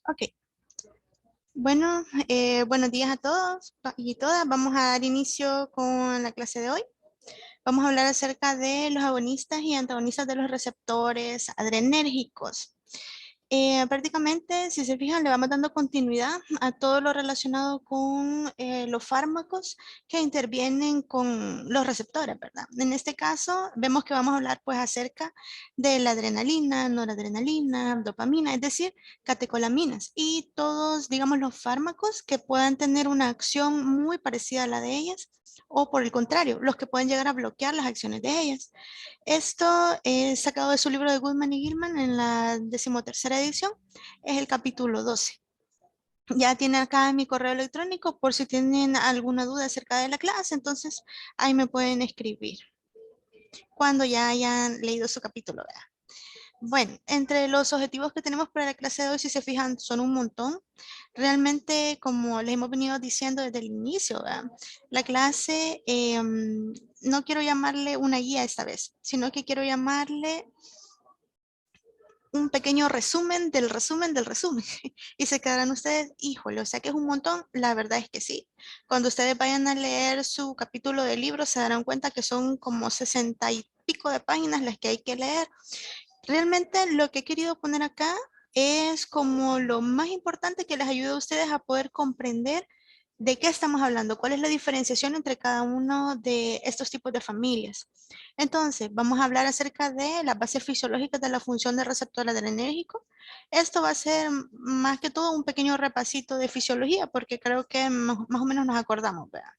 Ok, bueno, buenos días a todos y todas. Vamos a dar inicio con la clase de hoy. Vamos a hablar acerca de los agonistas y antagonistas de los receptores adrenérgicos. Prácticamente, si se fijan, le vamos dando continuidad a todo lo relacionado con los fármacos que intervienen con los receptores, ¿verdad? En este caso, vemos que vamos a hablar pues acerca de la adrenalina, noradrenalina, dopamina, es decir, catecolaminas y todos, digamos, los fármacos que puedan tener una acción muy parecida a la de ellas o por el contrario, los que pueden llegar a bloquear las acciones de ellas. Esto es sacado de su libro de Goodman y Gilman en la 13ª edición. Es el capítulo 12. Ya tiene acá mi correo electrónico por si tienen alguna duda acerca de la clase, entonces ahí me pueden escribir cuando ya hayan leído su capítulo, ¿verdad? Bueno, entre los objetivos que tenemos para la clase de hoy, si se fijan, son un montón. Realmente, como les hemos venido diciendo desde el inicio, ¿verdad? La clase, no quiero llamarle una guía esta vez, sino que quiero llamarle un pequeño resumen del resumen del resumen. Y se quedarán ustedes, híjole, o sea que es un montón. La verdad es que sí. Cuando ustedes vayan a leer su capítulo de libro, se darán cuenta que son como 60 y pico de páginas las que hay que leer. Realmente lo que he querido poner acá es como lo más importante que les ayude a ustedes a poder comprender de qué estamos hablando, cuál es la diferenciación entre cada uno de estos tipos de familias. Entonces, vamos a hablar acerca de las bases fisiológicas de la función del receptor adrenérgico. Esto va a ser más que todo un pequeño repasito de fisiología, porque creo que más o menos nos acordamos, ¿verdad?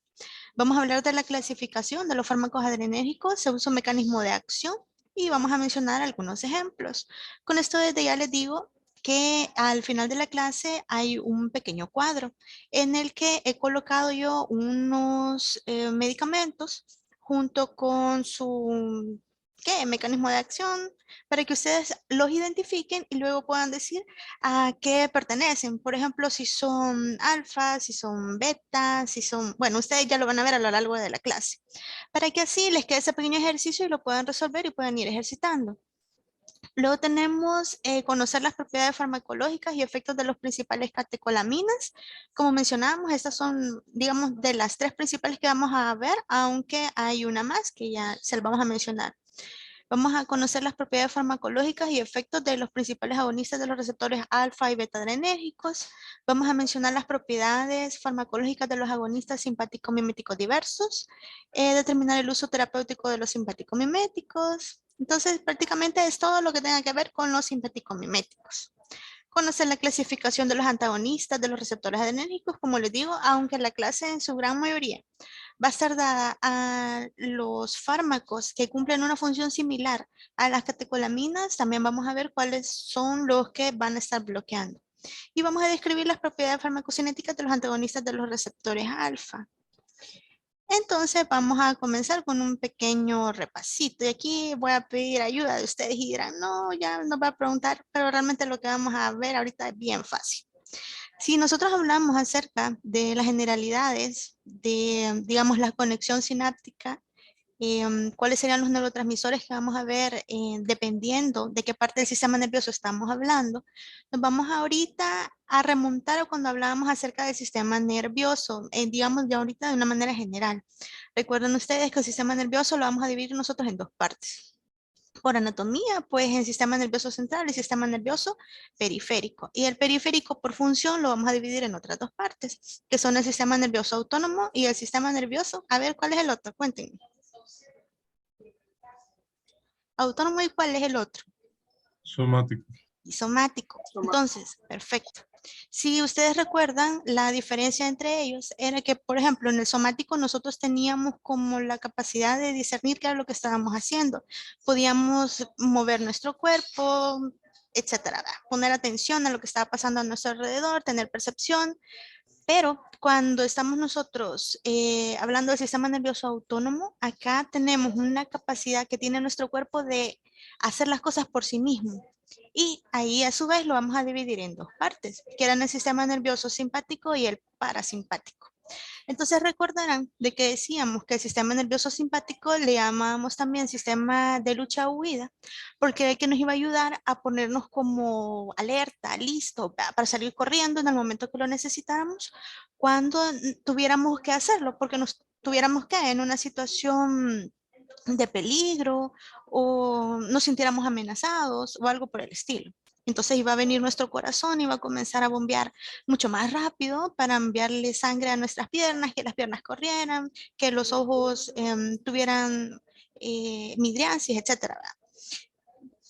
Vamos a hablar de la clasificación de los fármacos adrenérgicos, su uso mecanismo de acción y vamos a mencionar algunos ejemplos. Con esto desde ya les digo que al final de la clase hay un pequeño cuadro en el que he colocado yo unos medicamentos junto con su mecanismo de acción para que ustedes los identifiquen y luego puedan decir a qué pertenecen. Por ejemplo, si son alfa, si son beta, si son, bueno, ustedes ya lo van a ver a lo largo de la clase, para que así les quede ese pequeño ejercicio y lo puedan resolver y puedan ir ejercitando. Luego tenemos conocer las propiedades farmacológicas y efectos de los principales catecolaminas. Como mencionábamos, estas son, digamos, de las tres principales que vamos a ver, aunque hay una más que ya se las vamos a mencionar. Vamos a conocer las propiedades farmacológicas y efectos de los principales agonistas de los receptores alfa y beta adrenérgicos. Vamos a mencionar las propiedades farmacológicas de los agonistas simpático-miméticos diversos. Determinar el uso terapéutico de los simpático-miméticos. Entonces, prácticamente es todo lo que tenga que ver con los simpático-miméticos. Conocer la clasificación de los antagonistas de los receptores adrenérgicos, como les digo, aunque la clase en su gran mayoría va a estar dada a los fármacos que cumplen una función similar a las catecolaminas, también vamos a ver cuáles son los que van a estar bloqueando. Y vamos a describir las propiedades farmacocinéticas de los antagonistas de los receptores alfa. Entonces vamos a comenzar con un pequeño repasito y aquí voy a pedir ayuda de ustedes y dirán, no, ya nos va a preguntar, pero realmente lo que vamos a ver ahorita es bien fácil. Si nosotros hablamos acerca de las generalidades de, digamos, la conexión sináptica, cuáles serían los neurotransmisores que vamos a ver dependiendo de qué parte del sistema nervioso estamos hablando, nos vamos ahorita a remontar a cuando hablábamos acerca del sistema nervioso, digamos ya ahorita de una manera general. Recuerden ustedes que el sistema nervioso lo vamos a dividir nosotros en dos partes. Por anatomía, pues en sistema nervioso central y sistema nervioso periférico. Y el periférico por función lo vamos a dividir en otras dos partes, que son el sistema nervioso autónomo y el sistema nervioso. A ver, ¿cuál es el otro? Cuéntenme. Autónomo y ¿cuál es el otro? Somático. Y somático. Entonces, perfecto. Si ustedes recuerdan, la diferencia entre ellos era que, por ejemplo, en el somático nosotros teníamos como la capacidad de discernir qué era lo que estábamos haciendo. Podíamos mover nuestro cuerpo, etcétera, poner atención a lo que estaba pasando a nuestro alrededor, tener percepción, pero cuando estamos nosotros hablando del sistema nervioso autónomo, acá tenemos una capacidad que tiene nuestro cuerpo de hacer las cosas por sí mismo. Y ahí a su vez lo vamos a dividir en dos partes, que eran el sistema nervioso simpático y el parasimpático. Entonces recordarán de que decíamos que el sistema nervioso simpático le llamamos también sistema de lucha o huida, porque era el que nos iba a ayudar a ponernos como alerta, listo, para salir corriendo en el momento que lo necesitáramos, cuando tuviéramos que hacerlo, porque nos tuviéramos que en una situación de peligro o nos sintiéramos amenazados o algo por el estilo. Entonces iba a venir nuestro corazón, iba a comenzar a bombear mucho más rápido para enviarle sangre a nuestras piernas, que las piernas corrieran, que los ojos tuvieran midriansis, etcétera.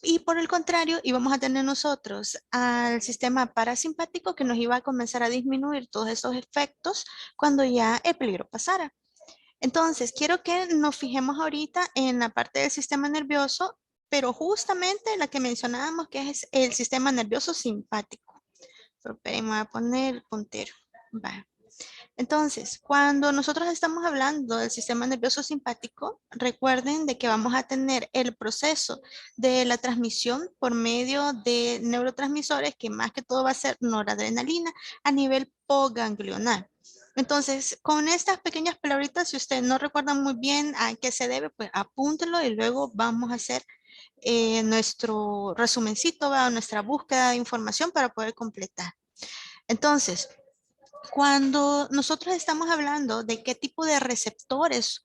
Y por el contrario, íbamos a tener nosotros al sistema parasimpático que nos iba a comenzar a disminuir todos esos efectos cuando ya el peligro pasara. Entonces, quiero que nos fijemos ahorita en la parte del sistema nervioso, pero justamente la que mencionábamos que es el sistema nervioso simpático. Pero esperen, voy a poner el puntero. Va. Entonces, cuando nosotros estamos hablando del sistema nervioso simpático, recuerden de que vamos a tener el proceso de la transmisión por medio de neurotransmisores que más que todo va a ser noradrenalina a nivel postganglional. Entonces, con estas pequeñas palabritas, si ustedes no recuerdan muy bien a qué se debe, pues apúntenlo y luego vamos a hacer nuestro resumencito, nuestra búsqueda de información para poder completar. Entonces, cuando nosotros estamos hablando de qué tipo de receptores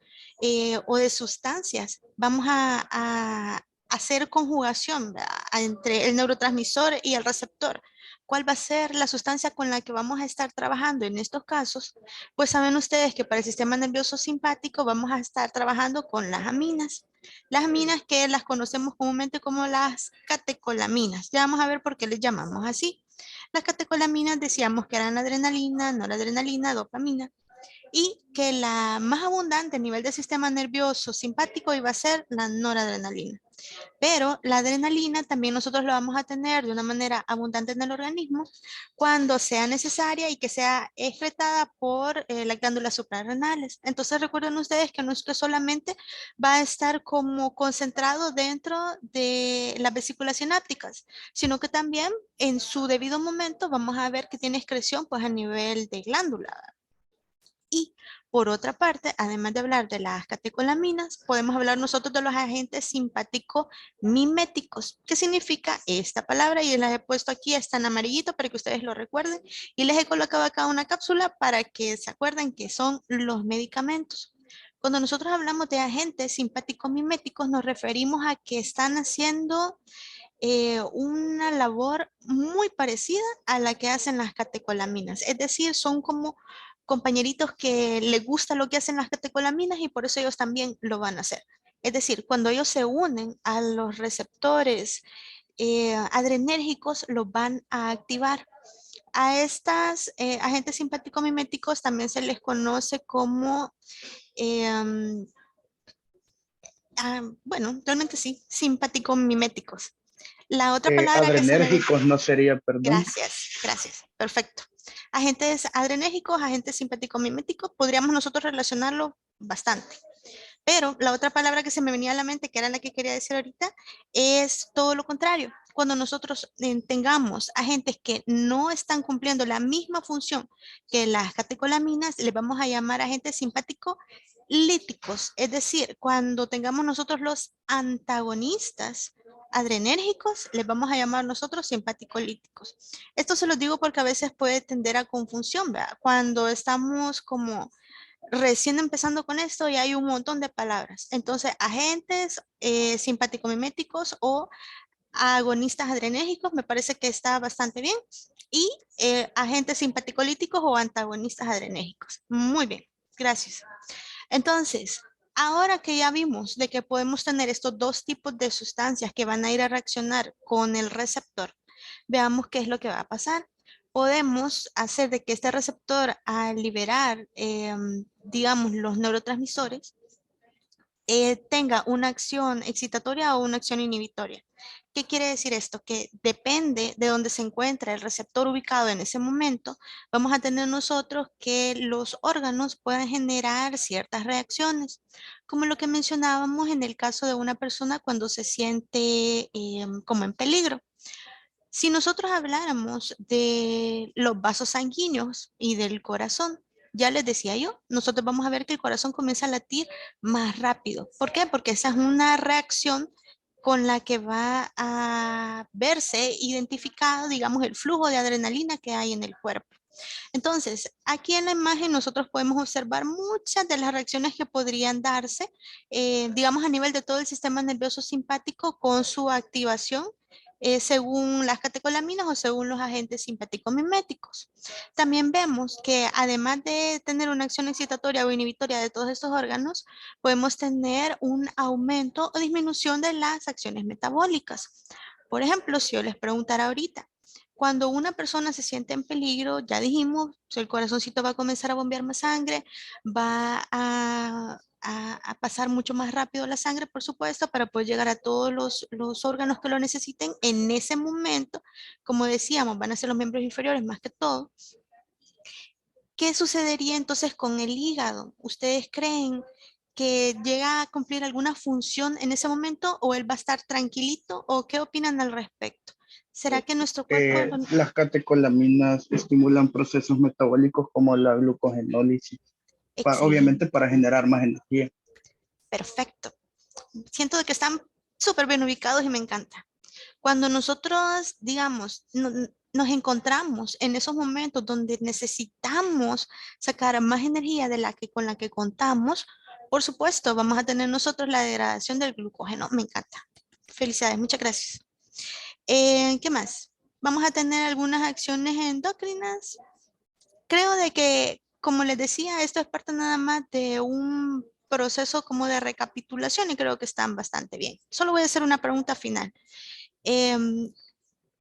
o de sustancias vamos a hacer conjugación, ¿verdad?, entre el neurotransmisor y el receptor, ¿cuál va a ser la sustancia con la que vamos a estar trabajando en estos casos? Pues saben ustedes que para el sistema nervioso simpático vamos a estar trabajando con las aminas. Las aminas que las conocemos comúnmente como las catecolaminas. Ya vamos a ver por qué les llamamos así. Las catecolaminas decíamos que eran la adrenalina, noradrenalina, dopamina, y que la más abundante a nivel del sistema nervioso simpático iba a ser la noradrenalina. Pero la adrenalina también nosotros la vamos a tener de una manera abundante en el organismo cuando sea necesaria y que sea excretada por las glándulas suprarrenales. Entonces recuerden ustedes que no es que solamente va a estar como concentrado dentro de las vesículas sinápticas, sino que también en su debido momento vamos a ver que tiene excreción pues a nivel de glándula. Y por otra parte, además de hablar de las catecolaminas, podemos hablar nosotros de los agentes simpático-miméticos. ¿Qué significa esta palabra? Y las he puesto aquí, está en amarillito para que ustedes lo recuerden. Y les he colocado acá una cápsula para que se acuerden que son los medicamentos. Cuando nosotros hablamos de agentes simpático-miméticos, nos referimos a que están haciendo una labor muy parecida a la que hacen las catecolaminas. Es decir, son como compañeritos que les gusta lo que hacen las catecolaminas y por eso ellos también lo van a hacer. Es decir, cuando ellos se unen a los receptores adrenérgicos, los van a activar. A estas agentes simpático-miméticos también se les conoce como, um, bueno, realmente sí, simpático-miméticos. La otra palabra que se me... Adrenérgicos no sería, perdón. Gracias, gracias. Perfecto. Agentes adrenérgicos, agentes simpático-miméticos, podríamos nosotros relacionarlo bastante. Pero la otra palabra que se me venía a la mente, que era la que quería decir ahorita, es todo lo contrario. Cuando nosotros tengamos agentes que no están cumpliendo la misma función que las catecolaminas, les vamos a llamar agentes simpático-líticos. Es decir, cuando tengamos nosotros los antagonistas adrenérgicos, les vamos a llamar nosotros simpático-líticos. Esto se los digo porque a veces puede tender a confusión, ¿verdad? Cuando estamos como recién empezando con esto y hay un montón de palabras. Entonces, agentes simpático-miméticos o agonistas adrenérgicos me parece que está bastante bien. Y agentes simpaticolíticos o antagonistas adrenérgicos. Muy bien, gracias. Entonces, ahora que ya vimos de que podemos tener estos dos tipos de sustancias que van a ir a reaccionar con el receptor, veamos qué es lo que va a pasar. Podemos hacer de que este receptor al liberar, digamos, los neurotransmisores, tenga una acción excitatoria o una acción inhibitoria. ¿Qué quiere decir esto? Que depende de dónde se encuentra el receptor ubicado en ese momento, vamos a tener nosotros que los órganos puedan generar ciertas reacciones, como lo que mencionábamos en el caso de una persona cuando se siente como en peligro. Si nosotros habláramos de los vasos sanguíneos y del corazón, Ya les decía yo, nosotros vamos a ver que el corazón comienza a latir más rápido. ¿Por qué? Porque esa es una reacción con la que va a verse identificado, digamos, el flujo de adrenalina que hay en el cuerpo. Entonces, aquí en la imagen nosotros podemos observar muchas de las reacciones que podrían darse, digamos, a nivel de todo el sistema nervioso simpático con su activación según las catecolaminas o según los agentes simpático-miméticos. También vemos que además de tener una acción excitatoria o inhibitoria de todos estos órganos, podemos tener un aumento o disminución de las acciones metabólicas. Por ejemplo, si yo les preguntara ahorita, cuando una persona se siente en peligro, ya dijimos, el corazoncito va a comenzar a bombear más sangre, va a pasar mucho más rápido la sangre, por supuesto, para poder llegar a todos los órganos que lo necesiten en ese momento. Como decíamos, van a ser los miembros inferiores más que todo. ¿Qué sucedería entonces con el hígado? ¿Ustedes creen que llega a cumplir alguna función en ese momento o él va a estar tranquilito o qué opinan al respecto? ¿Será que nuestro cuerpo Las catecolaminas estimulan procesos metabólicos como la glucogenólisis, excelente, obviamente para generar más energía. perfecto? Siento de que están súper bien ubicados y me encanta. Cuando nosotros, digamos, nos encontramos en esos momentos donde necesitamos sacar más energía de la que con la que contamos, por supuesto, vamos a tener nosotros la degradación del glucógeno. Me encanta. Felicidades, muchas gracias. ¿Qué más? Vamos a tener algunas acciones endocrinas. Creo de que, como les decía, esto es parte nada más de un proceso como de recapitulación y creo que están bastante bien. Solo voy a hacer una pregunta final. Em,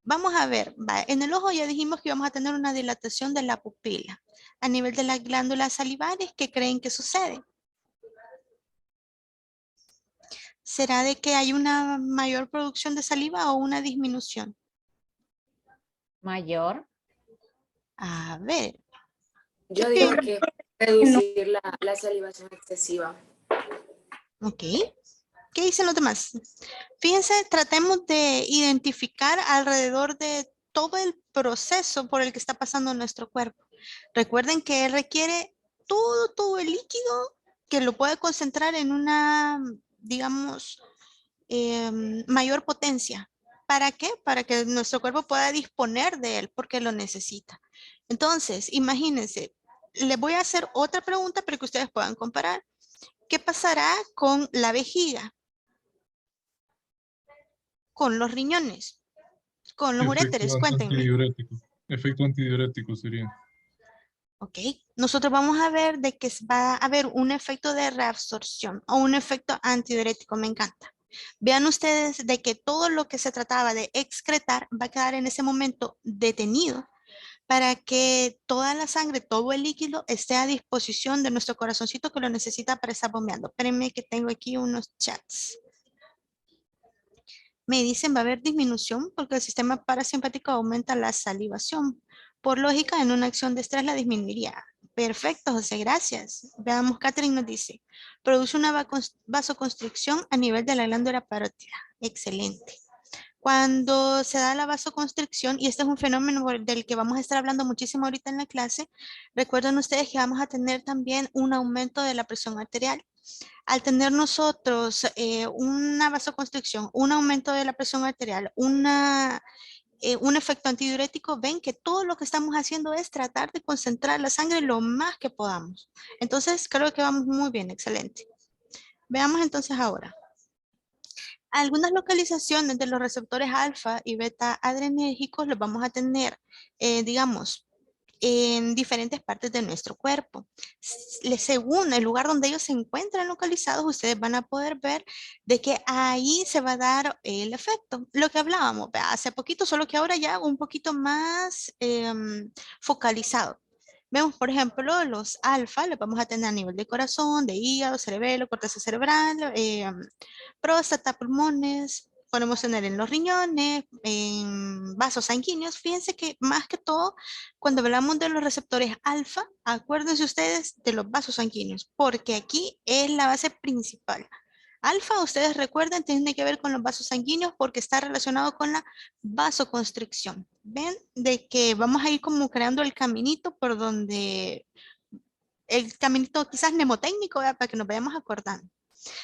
Vamos a ver, en el ojo ya dijimos que vamos a tener una dilatación de la pupila. A nivel de las glándulas salivares, ¿qué creen que sucede? ¿Será de que hay una mayor producción de saliva o una disminución? Mayor. A ver, ¿qué Yo digo piensan? que reducir la salivación excesiva. Ok. ¿Qué dicen los demás? Fíjense, tratemos de identificar alrededor de todo el proceso por el que está pasando nuestro cuerpo. Recuerden que requiere todo el líquido que lo puede concentrar en una, digamos, mayor potencia. ¿Para qué? Para que nuestro cuerpo pueda disponer de él porque lo necesita. Entonces, imagínense, les voy a hacer otra pregunta para que ustedes puedan comparar. ¿Qué pasará con la vejiga? Con los riñones, con los uréteres, cuéntenme. Antidiurético. Efecto antidiurético sería. Ok, nosotros vamos a ver de que va a haber un efecto de reabsorción o un efecto antidiurético, me encanta. Vean ustedes de que todo lo que se trataba de excretar va a quedar en ese momento detenido para que toda la sangre, todo el líquido esté a disposición de nuestro corazoncito que lo necesita para estar bombeando. Espérenme que tengo aquí unos chats. Me dicen va a haber disminución porque el sistema parasimpático aumenta la salivación. Por lógica, en una acción de estrés la disminuiría. Perfecto, José, gracias. Veamos, Catherine nos dice, produce una vasoconstricción a nivel de la glándula parótida. Excelente. Cuando se da la vasoconstricción, y este es un fenómeno del que vamos a estar hablando muchísimo ahorita en la clase, recuerden ustedes que vamos a tener también un aumento de la presión arterial. Al tener nosotros una vasoconstricción, un aumento de la presión arterial, un efecto antidiurético, ven que todo lo que estamos haciendo es tratar de concentrar la sangre lo más que podamos. Entonces, creo que vamos muy bien, excelente. Veamos entonces ahora. Algunas localizaciones de los receptores alfa y beta adrenérgicos los vamos a tener, digamos, en diferentes partes de nuestro cuerpo. Según el lugar donde ellos se encuentran localizados, ustedes van a poder ver de que ahí se va a dar el efecto. Lo que hablábamos hace poquito, solo que ahora ya un poquito más focalizado. Vemos, por ejemplo, los alfa, los vamos a tener a nivel de corazón, de hígado, cerebelo, corteza cerebral, próstata, pulmones, podemos tener en los riñones, en vasos sanguíneos. Fíjense que más que todo, cuando hablamos de los receptores alfa, acuérdense ustedes de los vasos sanguíneos, porque aquí es la base principal. Alfa, ustedes recuerden, tiene que ver con los vasos sanguíneos porque está relacionado con la vasoconstricción. ¿Ven? De que vamos a ir como creando el caminito por donde el caminito quizás mnemotécnico, ¿verdad? Para que nos vayamos acordando.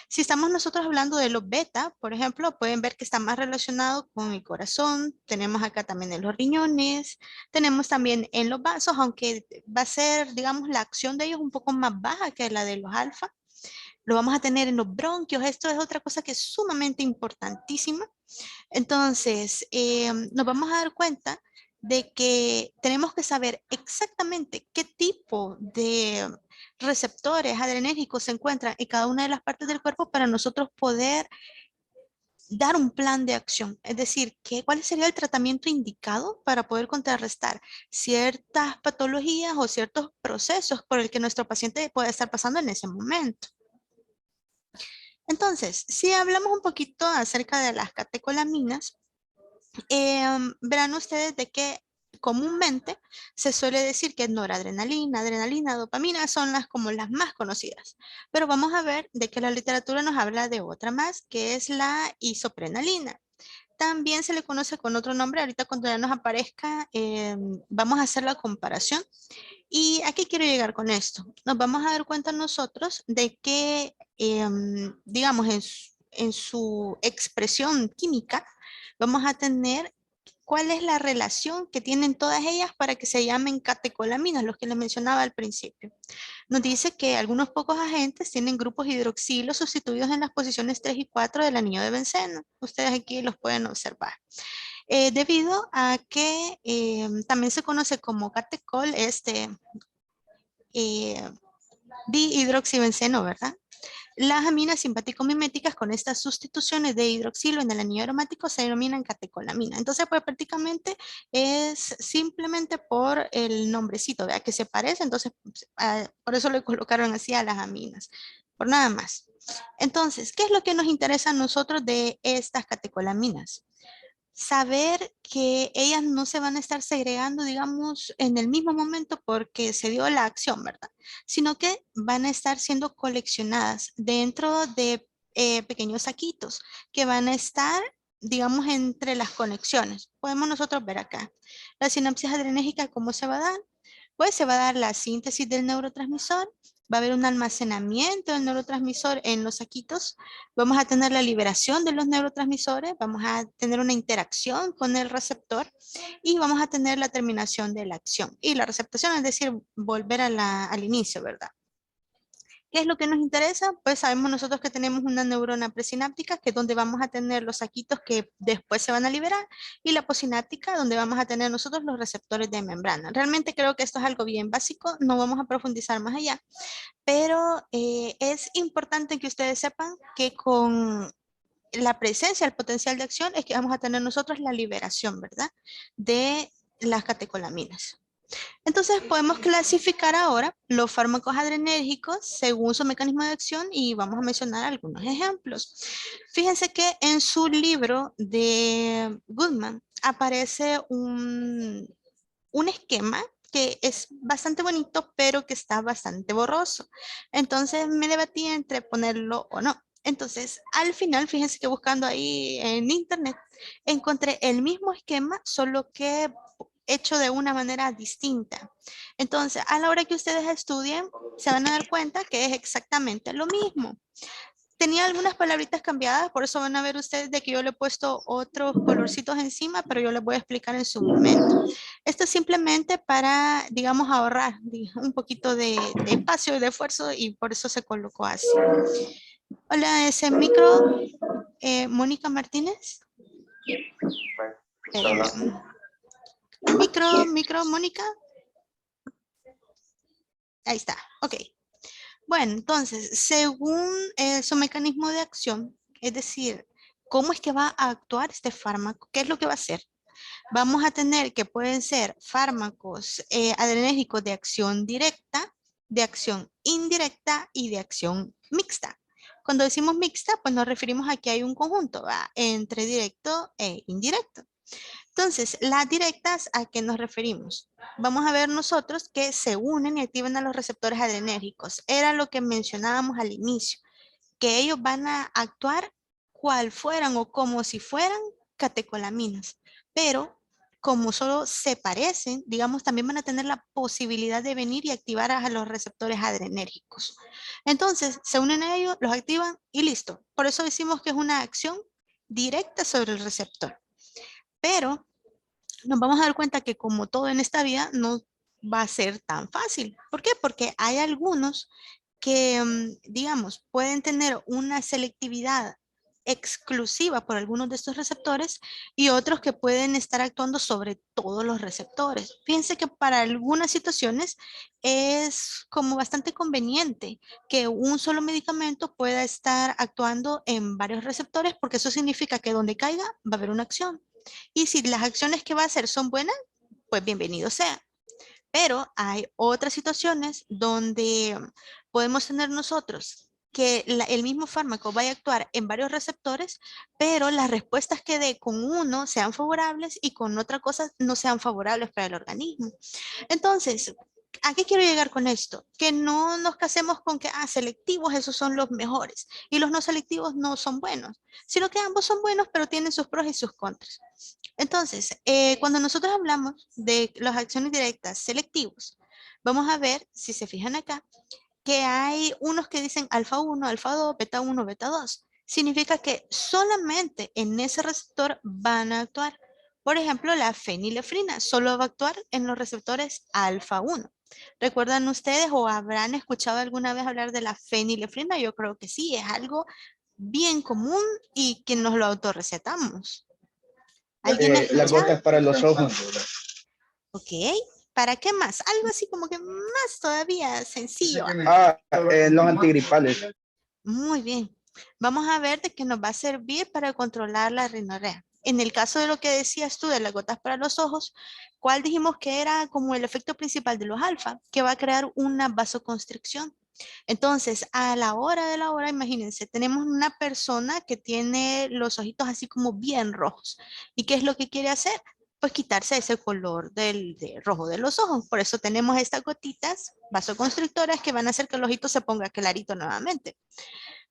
Si estamos nosotros hablando de los beta, por ejemplo, pueden ver que está más relacionado con el corazón. Tenemos acá también en los riñones. Tenemos también en los vasos, aunque va a ser, digamos, la acción de ellos un poco más baja que la de los alfa. Lo vamos a tener en los bronquios. Esto es otra cosa que es sumamente importantísima. Entonces, nos vamos a dar cuenta de que tenemos que saber exactamente qué tipo de receptores adrenérgicos se encuentran en cada una de las partes del cuerpo para nosotros poder dar un plan de acción. Es decir, ¿cuál sería el tratamiento indicado para poder contrarrestar ciertas patologías o ciertos procesos por el que nuestro paciente puede estar pasando en ese momento? Entonces, si hablamos un poquito acerca de las catecolaminas, verán ustedes de que comúnmente se suele decir que noradrenalina, adrenalina, dopamina son como las más conocidas. Pero vamos a ver de que la literatura nos habla de otra más, que es la isoprenalina. También se le conoce con otro nombre, ahorita cuando ya nos aparezca, vamos a hacer la comparación. ¿Y a qué quiero llegar con esto? Nos vamos a dar cuenta nosotros de que, digamos, en su expresión química, vamos a tener cuál es la relación que tienen todas ellas para que se llamen catecolaminas, los que les mencionaba al principio. Nos dice que algunos pocos agentes tienen grupos hidroxilo sustituidos en las posiciones 3 y 4 del anillo de benceno. Ustedes aquí los pueden observar. Debido a que también se conoce como catecol, dihidroxibenceno, ¿verdad? Las aminas simpático-miméticas con estas sustituciones de hidroxilo en el anillo aromático se denominan catecolamina. Entonces, pues prácticamente es simplemente por el nombrecito, ¿verdad? Que se parece, entonces por eso le colocaron así a las aminas, por nada más. Entonces, ¿qué es lo que nos interesa a nosotros de estas catecolaminas? Saber que ellas no se van a estar segregando, digamos, en el mismo momento porque se dio la acción, ¿verdad? Sino que van a estar siendo coleccionadas dentro de pequeños saquitos que van a estar, digamos, entre las conexiones. Podemos nosotros ver acá la sinapsis adrenérgica, ¿cómo se va a dar? Pues se va a dar la síntesis del neurotransmisor, va a haber un almacenamiento del neurotransmisor en los saquitos, vamos a tener la liberación de los neurotransmisores, vamos a tener una interacción con el receptor y vamos a tener la terminación de la acción. Y la receptación, es decir, volver al inicio, ¿verdad? ¿Qué es lo que nos interesa? Pues sabemos nosotros que tenemos una neurona presináptica, que es donde vamos a tener los saquitos que después se van a liberar, y la posináptica, donde vamos a tener nosotros los receptores de membrana. Realmente creo que esto es algo bien básico, no vamos a profundizar más allá, pero es importante que ustedes sepan que con la presencia, el potencial de acción, es que vamos a tener nosotros la liberación, ¿verdad? De las catecolaminas. Entonces podemos clasificar ahora los fármacos adrenérgicos según su mecanismo de acción y vamos a mencionar algunos ejemplos. Fíjense que en su libro de Goodman aparece un esquema que es bastante bonito, pero que está bastante borroso. Entonces me debatí entre ponerlo o no. Entonces, al final, fíjense que buscando ahí en internet, encontré el mismo esquema, solo que hecho de una manera distinta. Entonces, a la hora que ustedes estudien, se van a dar cuenta que es exactamente lo mismo. Tenía algunas palabritas cambiadas, por eso van a ver ustedes de que yo le he puesto otros colorcitos encima, pero yo les voy a explicar en su momento. Esto es simplemente para, digamos, ahorrar un poquito de espacio y de esfuerzo y por eso se colocó así. Hola, ese micro, Mónica Martínez. Micro, Mónica. Ahí está, ok. Bueno, entonces, según su mecanismo de acción, es decir, cómo es que va a actuar este fármaco, qué es lo que va a hacer. Vamos a tener que pueden ser fármacos adrenérgicos de acción directa, de acción indirecta y de acción mixta. Cuando decimos mixta, pues nos referimos a que hay un conjunto entre directo e indirecto. Entonces, las directas, ¿a qué nos referimos? Vamos a ver nosotros que se unen y activan a los receptores adrenérgicos. Era lo que mencionábamos al inicio, que ellos van a actuar cual fueran o como si fueran catecolaminas, pero como solo se parecen, digamos, también van a tener la posibilidad de venir y activar a los receptores adrenérgicos. Entonces, se unen a ellos, los activan y listo. Por eso decimos que es una acción directa sobre el receptor. Pero nos vamos a dar cuenta que como todo en esta vida no va a ser tan fácil. ¿Por qué? Porque hay algunos que, digamos, pueden tener una selectividad exclusiva por algunos de estos receptores y otros que pueden estar actuando sobre todos los receptores. Fíjense que para algunas situaciones es como bastante conveniente que un solo medicamento pueda estar actuando en varios receptores porque eso significa que donde caiga va a haber una acción. Y si las acciones que va a hacer son buenas, pues bienvenido sea. Pero hay otras situaciones donde podemos tener nosotros que el mismo fármaco vaya a actuar en varios receptores, pero las respuestas que dé con uno sean favorables y con otra cosa no sean favorables para el organismo. Entonces, ¿a qué quiero llegar con esto? Que no nos casemos con que, selectivos, esos son los mejores y los no selectivos no son buenos, sino que ambos son buenos, pero tienen sus pros y sus contras. Entonces, cuando nosotros hablamos de las acciones directas selectivos, vamos a ver, si se fijan acá, que hay unos que dicen alfa 1, alfa 2, beta 1, beta 2. Significa que solamente en ese receptor van a actuar. Por ejemplo, la fenilefrina solo va a actuar en los receptores alfa 1. ¿Recuerdan ustedes o habrán escuchado alguna vez hablar de la fenilefrina? Yo creo que sí, es algo bien común y que nos lo autorrecetamos. ¿Alguien ha Las escuchado? gotas para los ojos. Ok. ¿Para qué más? Algo así como que más todavía sencillo. Los antigripales. Muy bien. Vamos a ver de qué nos va a servir para controlar la rinorrea. En el caso de lo que decías tú de las gotas para los ojos, ¿cuál dijimos que era como el efecto principal de los alfa? Que va a crear una vasoconstricción. Entonces, a la hora de la hora, imagínense, tenemos una persona que tiene los ojitos así como bien rojos. ¿Y qué es lo que quiere hacer? Pues quitarse ese color de rojo de los ojos. Por eso tenemos estas gotitas vasoconstrictoras que van a hacer que el ojito se ponga clarito nuevamente.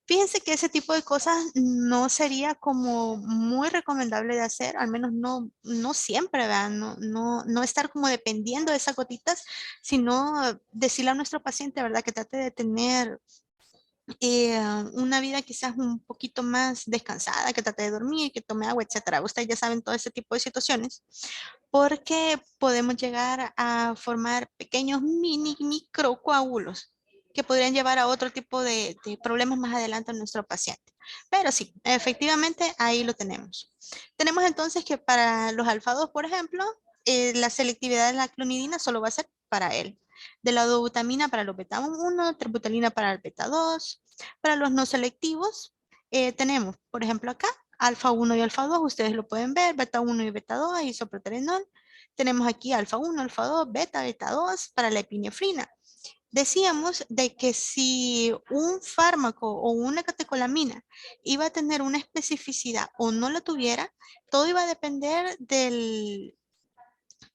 Fíjense que ese tipo de cosas no sería como muy recomendable de hacer, al menos no siempre, ¿verdad? No estar como dependiendo de esas gotitas, sino decirle a nuestro paciente, ¿verdad? Que trate de tener una vida quizás un poquito más descansada, que trate de dormir, que tome agua, etcétera. Ustedes ya saben todo ese tipo de situaciones, porque podemos llegar a formar pequeños mini microcoágulos que podrían llevar a otro tipo de problemas más adelante en nuestro paciente. Pero sí, efectivamente ahí lo tenemos. Tenemos entonces que para los alfa 2, por ejemplo, la selectividad de la clonidina solo va a ser para él. De la dobutamina para los beta 1, terbutalina para el beta 2. Para los no selectivos, tenemos, por ejemplo, acá, alfa 1 y alfa 2, ustedes lo pueden ver, beta 1 y beta 2, isoproterenol. Tenemos aquí alfa 1, alfa 2, beta, beta 2 para la epinefrina. Decíamos de que si un fármaco o una catecolamina iba a tener una especificidad o no la tuviera, todo iba a depender del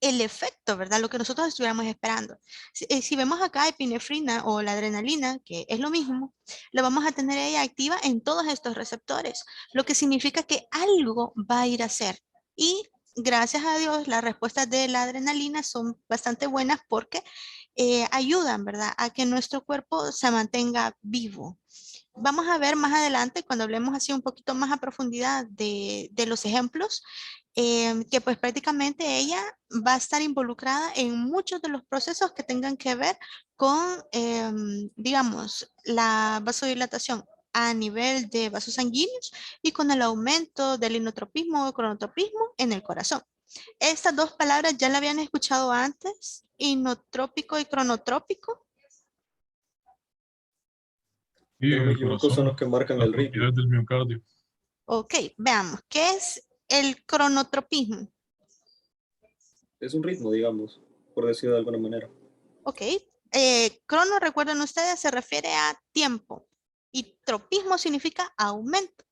efecto, ¿verdad? Lo que nosotros estuviéramos esperando. Si vemos acá epinefrina o la adrenalina, que es lo mismo, la vamos a tener ella activa en todos estos receptores, lo que significa que algo va a ir a hacer. Y gracias a Dios, las respuestas de la adrenalina son bastante buenas porque ayudan, ¿verdad? A que nuestro cuerpo se mantenga vivo. Vamos a ver más adelante, cuando hablemos así un poquito más a profundidad de los ejemplos, que pues prácticamente ella va a estar involucrada en muchos de los procesos que tengan que ver con, digamos, la vasodilatación a nivel de vasos sanguíneos y con el aumento del inotropismo o cronotropismo en el corazón. Estas dos palabras ya la habían escuchado antes, inotrópico y cronotrópico. Y Si no en me el equivoco, son corazón, los que marcan las el ritmo. propiedades del miocardio. Ok, veamos, ¿qué es el cronotropismo? Es un ritmo, digamos, por decirlo de alguna manera. Ok, crono, recuerden ustedes, se refiere a tiempo y tropismo significa aumento.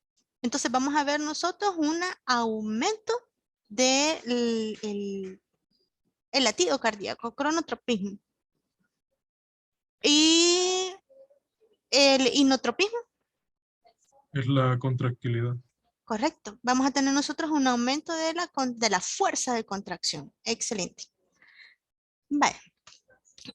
Entonces vamos a ver nosotros un aumento del el latido cardíaco, cronotropismo. Y el inotropismo. Es la contractilidad. Correcto. Vamos a tener nosotros un aumento de la fuerza de contracción. Excelente. Vale.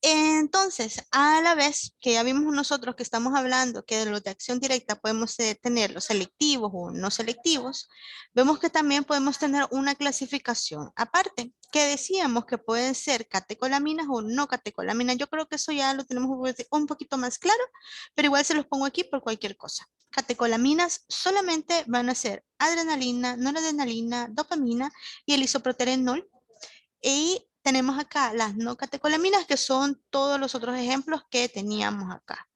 Entonces, a la vez que ya vimos nosotros que estamos hablando que de los de acción directa podemos tener los selectivos o no selectivos, vemos que también podemos tener una clasificación aparte, que decíamos que pueden ser catecolaminas o no catecolaminas. Yo creo que eso ya lo tenemos un poquito más claro, pero igual se los pongo aquí por cualquier cosa. Catecolaminas solamente van a ser adrenalina, noradrenalina, dopamina y el isoproterenol. Y tenemos acá las no catecolaminas, que son todos los otros ejemplos que teníamos acá.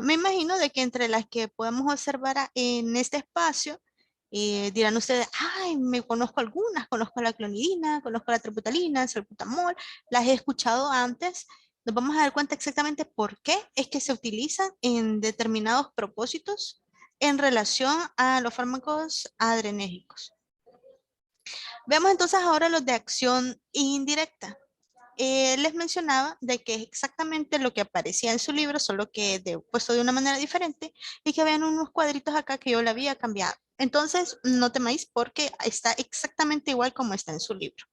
Me imagino de que entre las que podemos observar en este espacio, dirán ustedes, ay, me conozco algunas, conozco la clonidina, conozco la tributalina, el salbutamol, las he escuchado antes. Nos vamos a dar cuenta exactamente por qué es que se utilizan en determinados propósitos en relación a los fármacos adrenérgicos. Veamos entonces ahora los de acción indirecta. Les mencionaba de que es exactamente lo que aparecía en su libro, solo que puesto de una manera diferente y que vean unos cuadritos acá que yo le había cambiado. Entonces, no temáis porque está exactamente igual como está en su libro.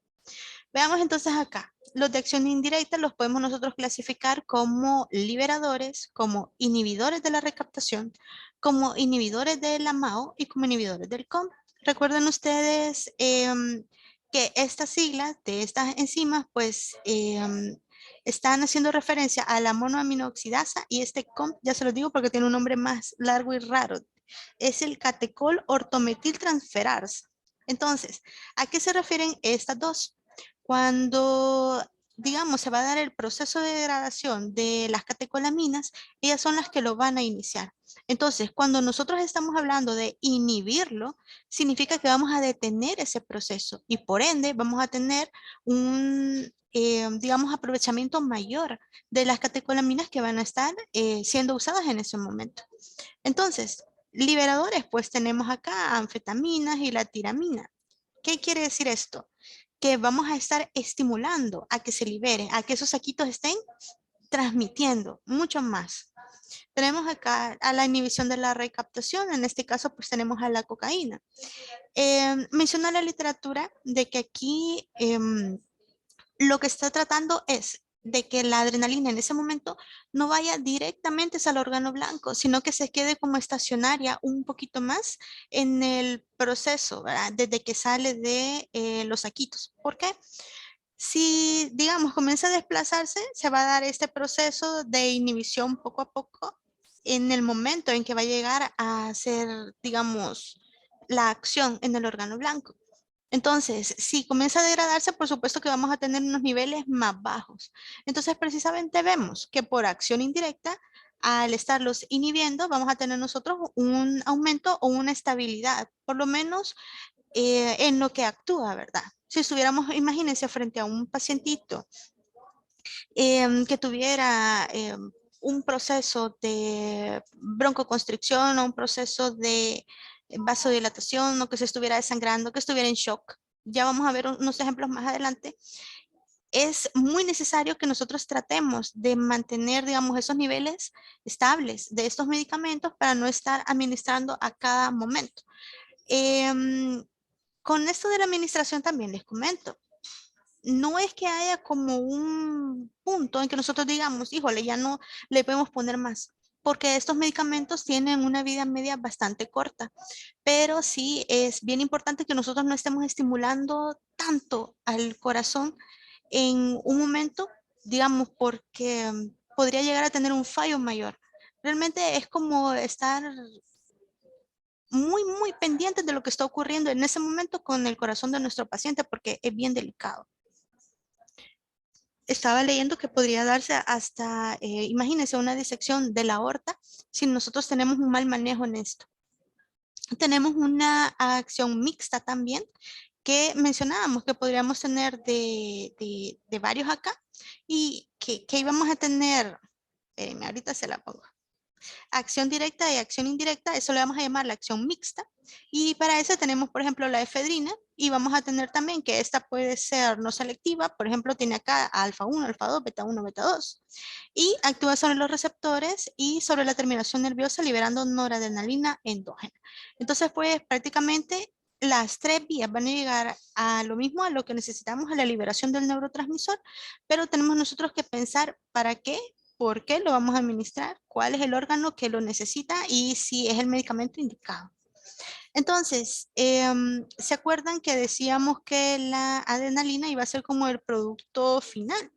Veamos entonces acá. Los de acción indirecta los podemos nosotros clasificar como liberadores, como inhibidores de la recaptación, como inhibidores de la MAO y como inhibidores del COM. Recuerden ustedes que estas siglas de estas enzimas pues están haciendo referencia a la monoaminooxidasa y este COM, ya se los digo porque tiene un nombre más largo y raro, es el catecol ortometiltransferasa. Entonces, ¿a qué se refieren estas dos? Cuando, digamos, se va a dar el proceso de degradación de las catecolaminas, ellas son las que lo van a iniciar. Entonces, cuando nosotros estamos hablando de inhibirlo, significa que vamos a detener ese proceso y por ende vamos a tener un, digamos, aprovechamiento mayor de las catecolaminas que van a estar siendo usadas en ese momento. Entonces, liberadores, pues tenemos acá anfetaminas y la tiramina. ¿Qué quiere decir esto? Que vamos a estar estimulando a que se libere, a que esos saquitos estén transmitiendo mucho más. Tenemos acá a la inhibición de la recaptación, en este caso pues tenemos a la cocaína. Menciona la literatura de que aquí lo que está tratando es de que la adrenalina en ese momento no vaya directamente al órgano blanco, sino que se quede como estacionaria un poquito más en el proceso, ¿verdad? Desde que sale de los saquitos. ¿Por qué? Si, digamos, comienza a desplazarse, se va a dar este proceso de inhibición poco a poco en el momento en que va a llegar a hacer, digamos, la acción en el órgano blanco. Entonces, si comienza a degradarse, por supuesto que vamos a tener unos niveles más bajos. Entonces, precisamente vemos que por acción indirecta, al estarlos inhibiendo, vamos a tener nosotros un aumento o una estabilidad, por lo menos en lo que actúa, ¿verdad? Si estuviéramos, imagínense, frente a un pacientito que tuviera un proceso de broncoconstricción o un proceso de vasodilatación o que se estuviera desangrando, que estuviera en shock. Ya vamos a ver unos ejemplos más adelante. Es muy necesario que nosotros tratemos de mantener, digamos, esos niveles estables de estos medicamentos para no estar administrando a cada momento. Con esto de la administración también les comento. No es que haya como un punto en que nosotros digamos, híjole, ya no le podemos poner más, porque estos medicamentos tienen una vida media bastante corta, pero sí es bien importante que nosotros no estemos estimulando tanto al corazón en un momento, digamos, porque podría llegar a tener un fallo mayor. Realmente es como estar muy pendientes de lo que está ocurriendo en ese momento con el corazón de nuestro paciente, porque es bien delicado. Estaba leyendo que podría darse hasta, imagínense, una disección de la aorta si nosotros tenemos un mal manejo en esto. Tenemos una acción mixta también que mencionábamos que podríamos tener de varios acá y que íbamos a tener, espérenme, ahorita se la pongo. Acción directa y acción indirecta, eso le vamos a llamar la acción mixta. Y para eso tenemos, por ejemplo, la efedrina, Y vamos a tener también que esta puede ser no selectiva. Por ejemplo, tiene acá alfa 1, alfa 2, beta 1, beta 2. Y actúa sobre los receptores y sobre la terminación nerviosa liberando noradrenalina endógena. Entonces, pues prácticamente las tres vías van a llegar a lo mismo, a lo que necesitamos, a la liberación del neurotransmisor, pero tenemos nosotros que pensar para qué, por qué lo vamos a administrar, cuál es el órgano que lo necesita y si es el medicamento indicado. Entonces, ¿se acuerdan que decíamos que la adrenalina iba a ser como el producto final?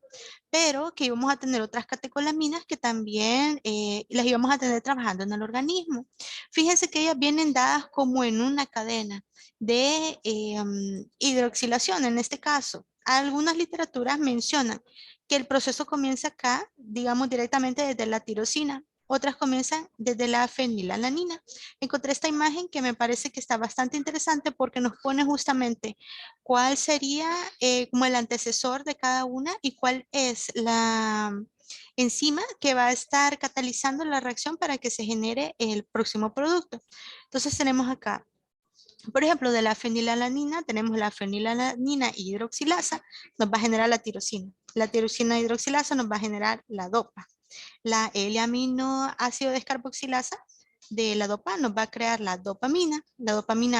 Pero que íbamos a tener otras catecolaminas que también las íbamos a tener trabajando en el organismo. Fíjense que ellas vienen dadas como en una cadena de hidroxilación en este caso. Algunas literaturas mencionan que el proceso comienza acá, digamos directamente desde la tirosina. Otras comienzan desde la fenilalanina. Encontré esta imagen que me parece que está bastante interesante porque nos pone justamente cuál sería como el antecesor de cada una y cuál es la enzima que va a estar catalizando la reacción para que se genere el próximo producto. Entonces tenemos acá, por ejemplo, de la fenilalanina, tenemos la fenilalanina hidroxilasa, nos va a generar la tirosina. La tirosina hidroxilasa nos va a generar la dopa. La L-aminoácido descarboxilasa de la dopa nos va a crear la dopamina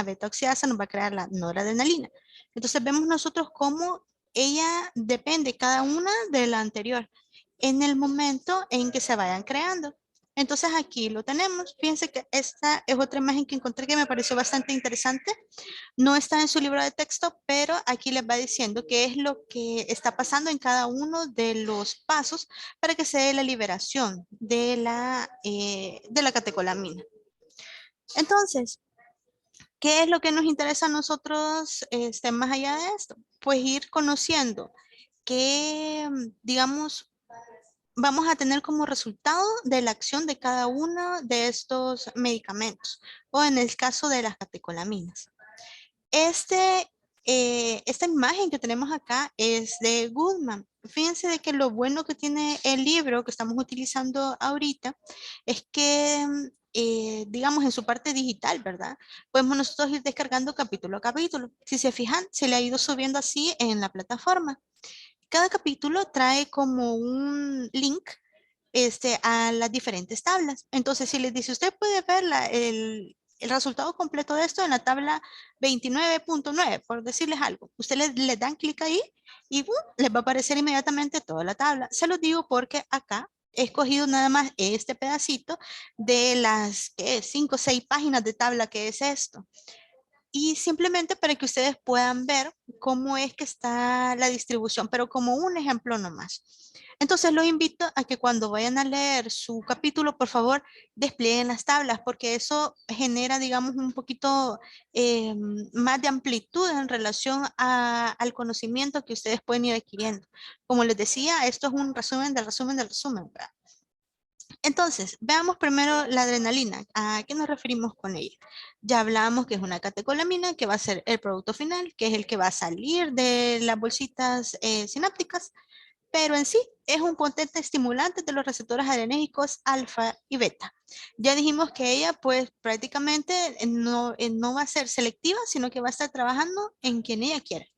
beta oxidasa nos va a crear la noradrenalina. Entonces vemos nosotros cómo ella depende cada una de la anterior en el momento en que se vayan creando. Entonces aquí lo tenemos. Fíjense que esta es otra imagen que encontré que me pareció bastante interesante. No está en su libro de texto, pero aquí les va diciendo qué es lo que está pasando en cada uno de los pasos para que se dé la liberación de la catecolamina. Entonces, ¿qué es lo que nos interesa a nosotros más allá de esto? Pues ir conociendo que, digamos, vamos a tener como resultado de la acción de cada uno de estos medicamentos o en el caso de las catecolaminas. Esta imagen que tenemos acá es de Goodman. Fíjense de que lo bueno que tiene el libro que estamos utilizando ahorita es que, digamos, en su parte digital, ¿verdad? Podemos nosotros ir descargando capítulo a capítulo. Si se fijan, se le ha ido subiendo así en la plataforma. Cada capítulo trae como un link a las diferentes tablas. Entonces, si les dice, usted puede ver el resultado completo de esto en la tabla 29.9, por decirles algo. Ustedes le dan clic ahí y les va a aparecer inmediatamente toda la tabla. Se los digo porque acá he escogido nada más este pedacito de las 5 o 6 páginas de tabla que es esto. Y simplemente para que ustedes puedan ver cómo es que está la distribución, pero como un ejemplo nomás. Entonces los invito a que cuando vayan a leer su capítulo, por favor, desplieguen las tablas, porque eso genera, digamos, un poquito más de amplitud en relación al conocimiento que ustedes pueden ir adquiriendo. Como les decía, esto es un resumen del resumen del resumen, ¿verdad? Entonces, veamos primero la adrenalina. ¿A qué nos referimos con ella? Ya hablamos que es una catecolamina que va a ser el producto final, que es el que va a salir de las bolsitas sinápticas, pero en sí es un potente estimulante de los receptores adrenérgicos alfa y beta. Ya dijimos que ella pues prácticamente no va a ser selectiva, sino que va a estar trabajando en quien ella quiere.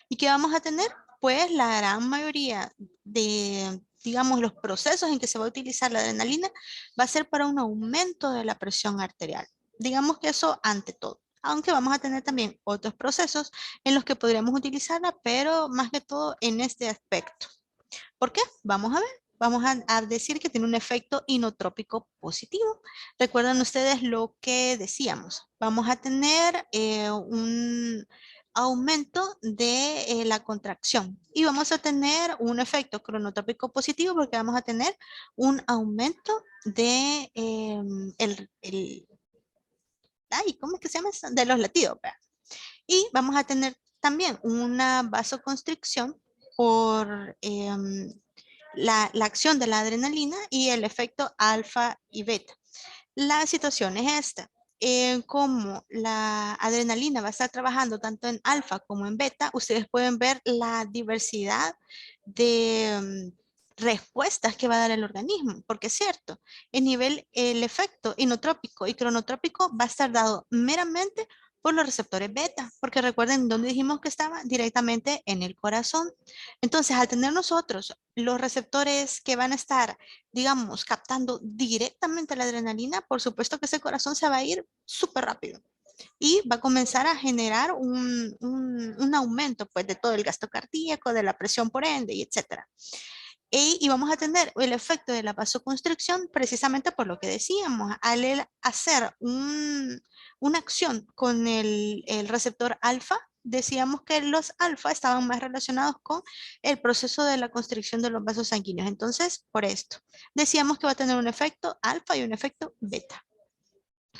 ¿Y qué vamos a tener? Pues la gran mayoría de, digamos, los procesos en que se va a utilizar la adrenalina va a ser para un aumento de la presión arterial. Digamos que eso ante todo. Aunque vamos a tener también otros procesos en los que podríamos utilizarla, pero más que todo en este aspecto. ¿Por qué? Vamos a ver. Vamos a decir que tiene un efecto inotrópico positivo. Recuerdan ustedes lo que decíamos. Vamos a tener un aumento de la contracción y vamos a tener un efecto cronotrópico positivo porque vamos a tener un aumento de ¿cómo es que se llama eso? De los latidos, ¿verdad? Y vamos a tener también una vasoconstricción por la acción de la adrenalina y el efecto alfa y beta. La situación es esta. Como la adrenalina va a estar trabajando tanto en alfa como en beta, ustedes pueden ver la diversidad de respuestas que va a dar el organismo, porque es cierto, el efecto inotrópico y cronotrópico va a estar dado meramente por los receptores beta, porque recuerden dónde dijimos que estaba directamente en el corazón. Entonces, al tener nosotros los receptores que van a estar, digamos, captando directamente la adrenalina, por supuesto que ese corazón se va a ir súper rápido y va a comenzar a generar un aumento pues de todo el gasto cardíaco, de la presión por ende, y etcétera. Y vamos a tener el efecto de la vasoconstricción precisamente por lo que decíamos, al hacer una acción con el receptor alfa, decíamos que los alfa estaban más relacionados con el proceso de la constricción de los vasos sanguíneos. Entonces, por esto, decíamos que va a tener un efecto alfa y un efecto beta.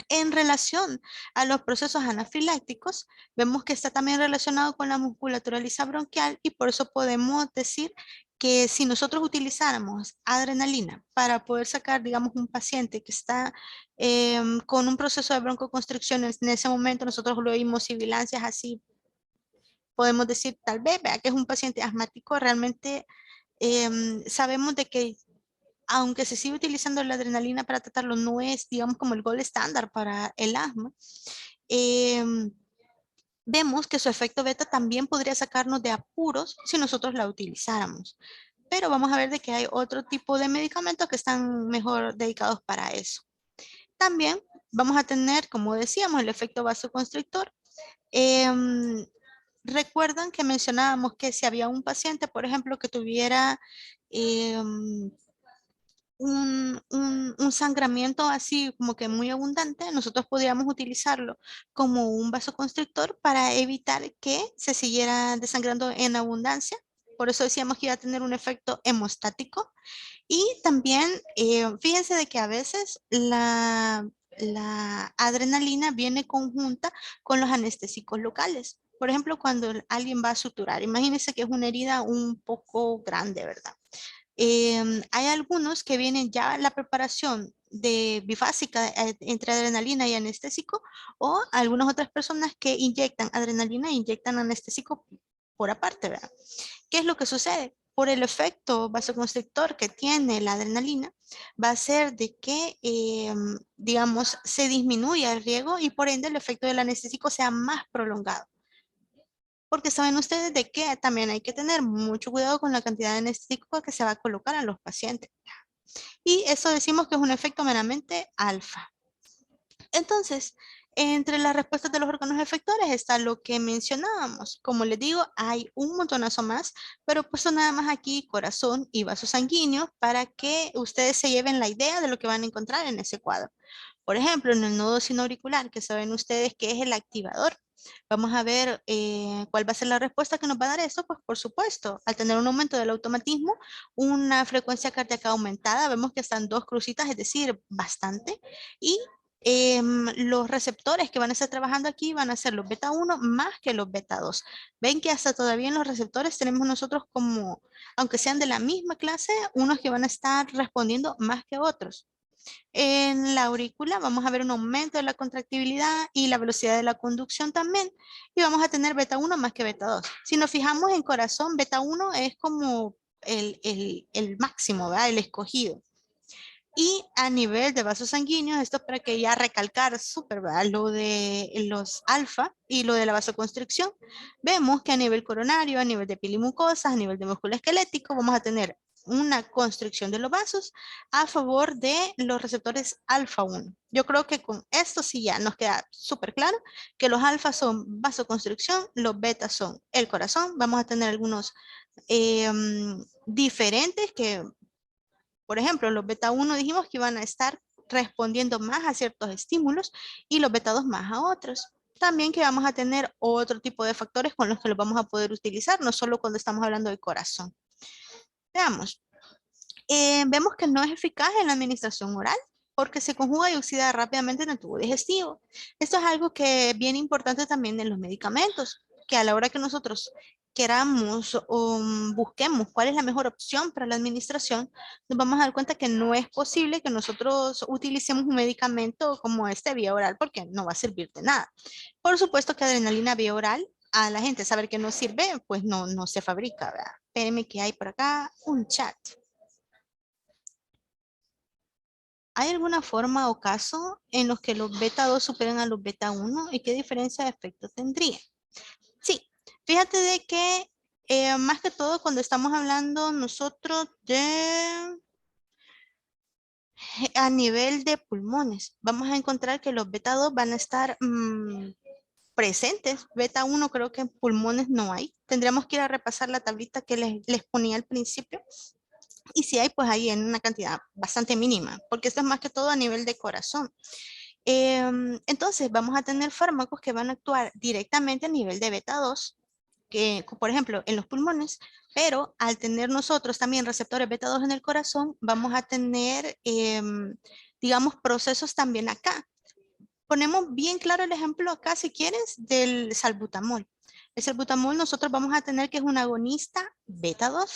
En relación a los procesos anafilácticos, vemos que está también relacionado con la musculatura lisa bronquial y por eso podemos decir que si nosotros utilizáramos adrenalina para poder sacar, digamos, un paciente que está con un proceso de broncoconstricción en ese momento, nosotros lo oímos sibilancias así, podemos decir tal vez, vea que es un paciente asmático, realmente sabemos de que aunque se sigue utilizando la adrenalina para tratarlo, no es, digamos, como el gol estándar para el asma. Vemos que su efecto beta también podría sacarnos de apuros si nosotros la utilizáramos. Pero vamos a ver de que hay otro tipo de medicamentos que están mejor dedicados para eso. También vamos a tener, como decíamos, el efecto vasoconstrictor. Recuerdan que mencionábamos que si había un paciente, por ejemplo, que tuviera un sangramiento así como que muy abundante, nosotros podríamos utilizarlo como un vasoconstrictor para evitar que se siguiera desangrando en abundancia. Por eso decíamos que iba a tener un efecto hemostático. Y también, fíjense de que a veces la adrenalina viene conjunta con los anestésicos locales. Por ejemplo, cuando alguien va a suturar, imagínense que es una herida un poco grande, ¿verdad? Hay algunos que vienen ya la preparación de bifásica entre adrenalina y anestésico o algunas otras personas que inyectan adrenalina e inyectan anestésico por aparte, ¿verdad? ¿Qué es lo que sucede? Por el efecto vasoconstrictor que tiene la adrenalina, va a ser de que, digamos, se disminuya el riesgo y por ende el efecto del anestésico sea más prolongado. Porque saben ustedes de que también hay que tener mucho cuidado con la cantidad de anestésico que se va a colocar a los pacientes. Y eso decimos que es un efecto meramente alfa. Entonces, entre las respuestas de los órganos efectores está lo que mencionábamos. Como les digo, hay un montonazo más, pero puesto nada más aquí corazón y vasos sanguíneos para que ustedes se lleven la idea de lo que van a encontrar en ese cuadro. Por ejemplo, en el nodo sinoauricular, que saben ustedes que es el activador, vamos a ver cuál va a ser la respuesta que nos va a dar eso. Pues por supuesto, al tener un aumento del automatismo, una frecuencia cardíaca aumentada, vemos que están dos crucitas, es decir, bastante. Y los receptores que van a estar trabajando aquí van a ser los beta 1 más que los beta 2. Ven que hasta todavía en los receptores tenemos nosotros como, aunque sean de la misma clase, unos que van a estar respondiendo más que otros. En la aurícula vamos a ver un aumento de la contractibilidad y la velocidad de la conducción también. Y vamos a tener beta 1 más que beta 2. Si nos fijamos en corazón, beta 1 es como el máximo, ¿verdad? El escogido. Y a nivel de vasos sanguíneos, esto es para que ya recalcar súper, ¿verdad? Lo de los alfa y lo de la vasoconstricción. Vemos que a nivel coronario, a nivel de piel y mucosas, a nivel de músculo esquelético, vamos a tener una constricción de los vasos a favor de los receptores alfa 1. Yo creo que con esto sí ya nos queda súper claro que los alfa son vasoconstricción, los betas son el corazón. Vamos a tener algunos diferentes que, por ejemplo, los beta 1 dijimos que iban a estar respondiendo más a ciertos estímulos y los beta 2 más a otros. También que vamos a tener otro tipo de factores con los que los vamos a poder utilizar, no solo cuando estamos hablando del corazón. Veamos. Vemos que no es eficaz en la administración oral porque se conjuga y oxida rápidamente en el tubo digestivo. Esto es algo que es bien importante también en los medicamentos, que a la hora que nosotros queramos o busquemos cuál es la mejor opción para la administración, nos vamos a dar cuenta que no es posible que nosotros utilicemos un medicamento como este vía oral porque no va a servir de nada. Por supuesto que adrenalina vía oral, a la gente saber que no sirve, pues no se fabrica, ¿verdad? Espérenme que hay por acá un chat. ¿Hay alguna forma o caso en los que los beta 2 superen a los beta 1 y qué diferencia de efecto tendría? Sí, fíjate de que más que todo cuando estamos hablando nosotros de a nivel de pulmones, vamos a encontrar que los beta 2 van a estar presentes. Beta 1 creo que en pulmones no hay. Tendríamos que ir a repasar la tablita que les ponía al principio. Y si hay, pues hay en una cantidad bastante mínima, porque esto es más que todo a nivel de corazón. Entonces, vamos a tener fármacos que van a actuar directamente a nivel de beta 2, que por ejemplo en los pulmones, pero al tener nosotros también receptores beta 2 en el corazón, vamos a tener, digamos, procesos también acá. Ponemos bien claro el ejemplo acá, si quieres, del salbutamol. El salbutamol nosotros vamos a tener que es un agonista beta 2.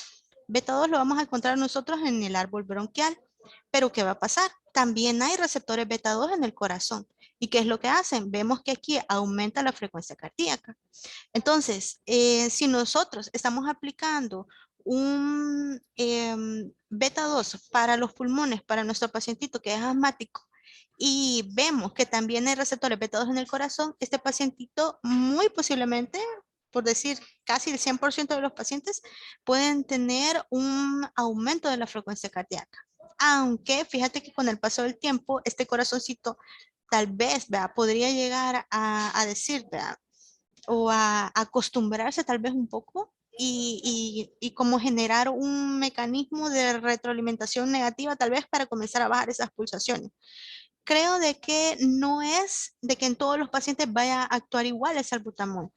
Beta 2 lo vamos a encontrar nosotros en el árbol bronquial. Pero ¿qué va a pasar? También hay receptores beta 2 en el corazón. ¿Y qué es lo que hacen? Vemos que aquí aumenta la frecuencia cardíaca. Entonces, si nosotros estamos aplicando un beta 2 para los pulmones, para nuestro pacientito que es asmático, y vemos que también hay receptores beta 2 en el corazón, este pacientito muy posiblemente, por decir casi el 100% de los pacientes, pueden tener un aumento de la frecuencia cardíaca. Aunque fíjate que con el paso del tiempo, este corazoncito tal vez, ¿verdad? Podría llegar a decir, ¿verdad? O a acostumbrarse tal vez un poco y como generar un mecanismo de retroalimentación negativa tal vez para comenzar a bajar esas pulsaciones. Creo de que no es de que en todos los pacientes vaya a actuar igual el salbutamol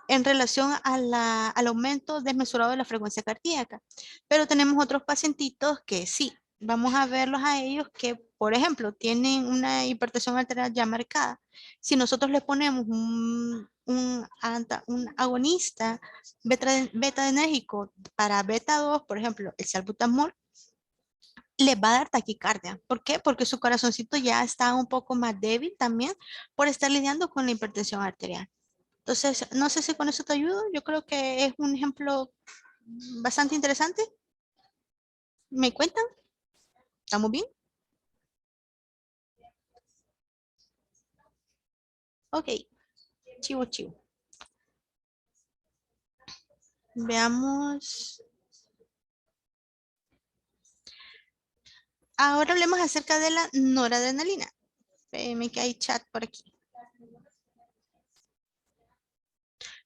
en relación al aumento desmesurado de la frecuencia cardíaca. Pero tenemos otros pacientitos que sí, vamos a verlos a ellos que, por ejemplo, tienen una hipertensión arterial ya marcada. Si nosotros le ponemos un agonista beta-adrenérgico para beta 2, por ejemplo, el salbutamol, le va a dar taquicardia. ¿Por qué? Porque su corazoncito ya está un poco más débil también por estar lidiando con la hipertensión arterial. Entonces, no sé si con eso te ayudo. Yo creo que es un ejemplo bastante interesante. ¿Me cuentan? ¿Estamos bien? Ok. Chivo, chivo. Veamos. Ahora hablemos acerca de la noradrenalina. Espérenme que hay chat por aquí.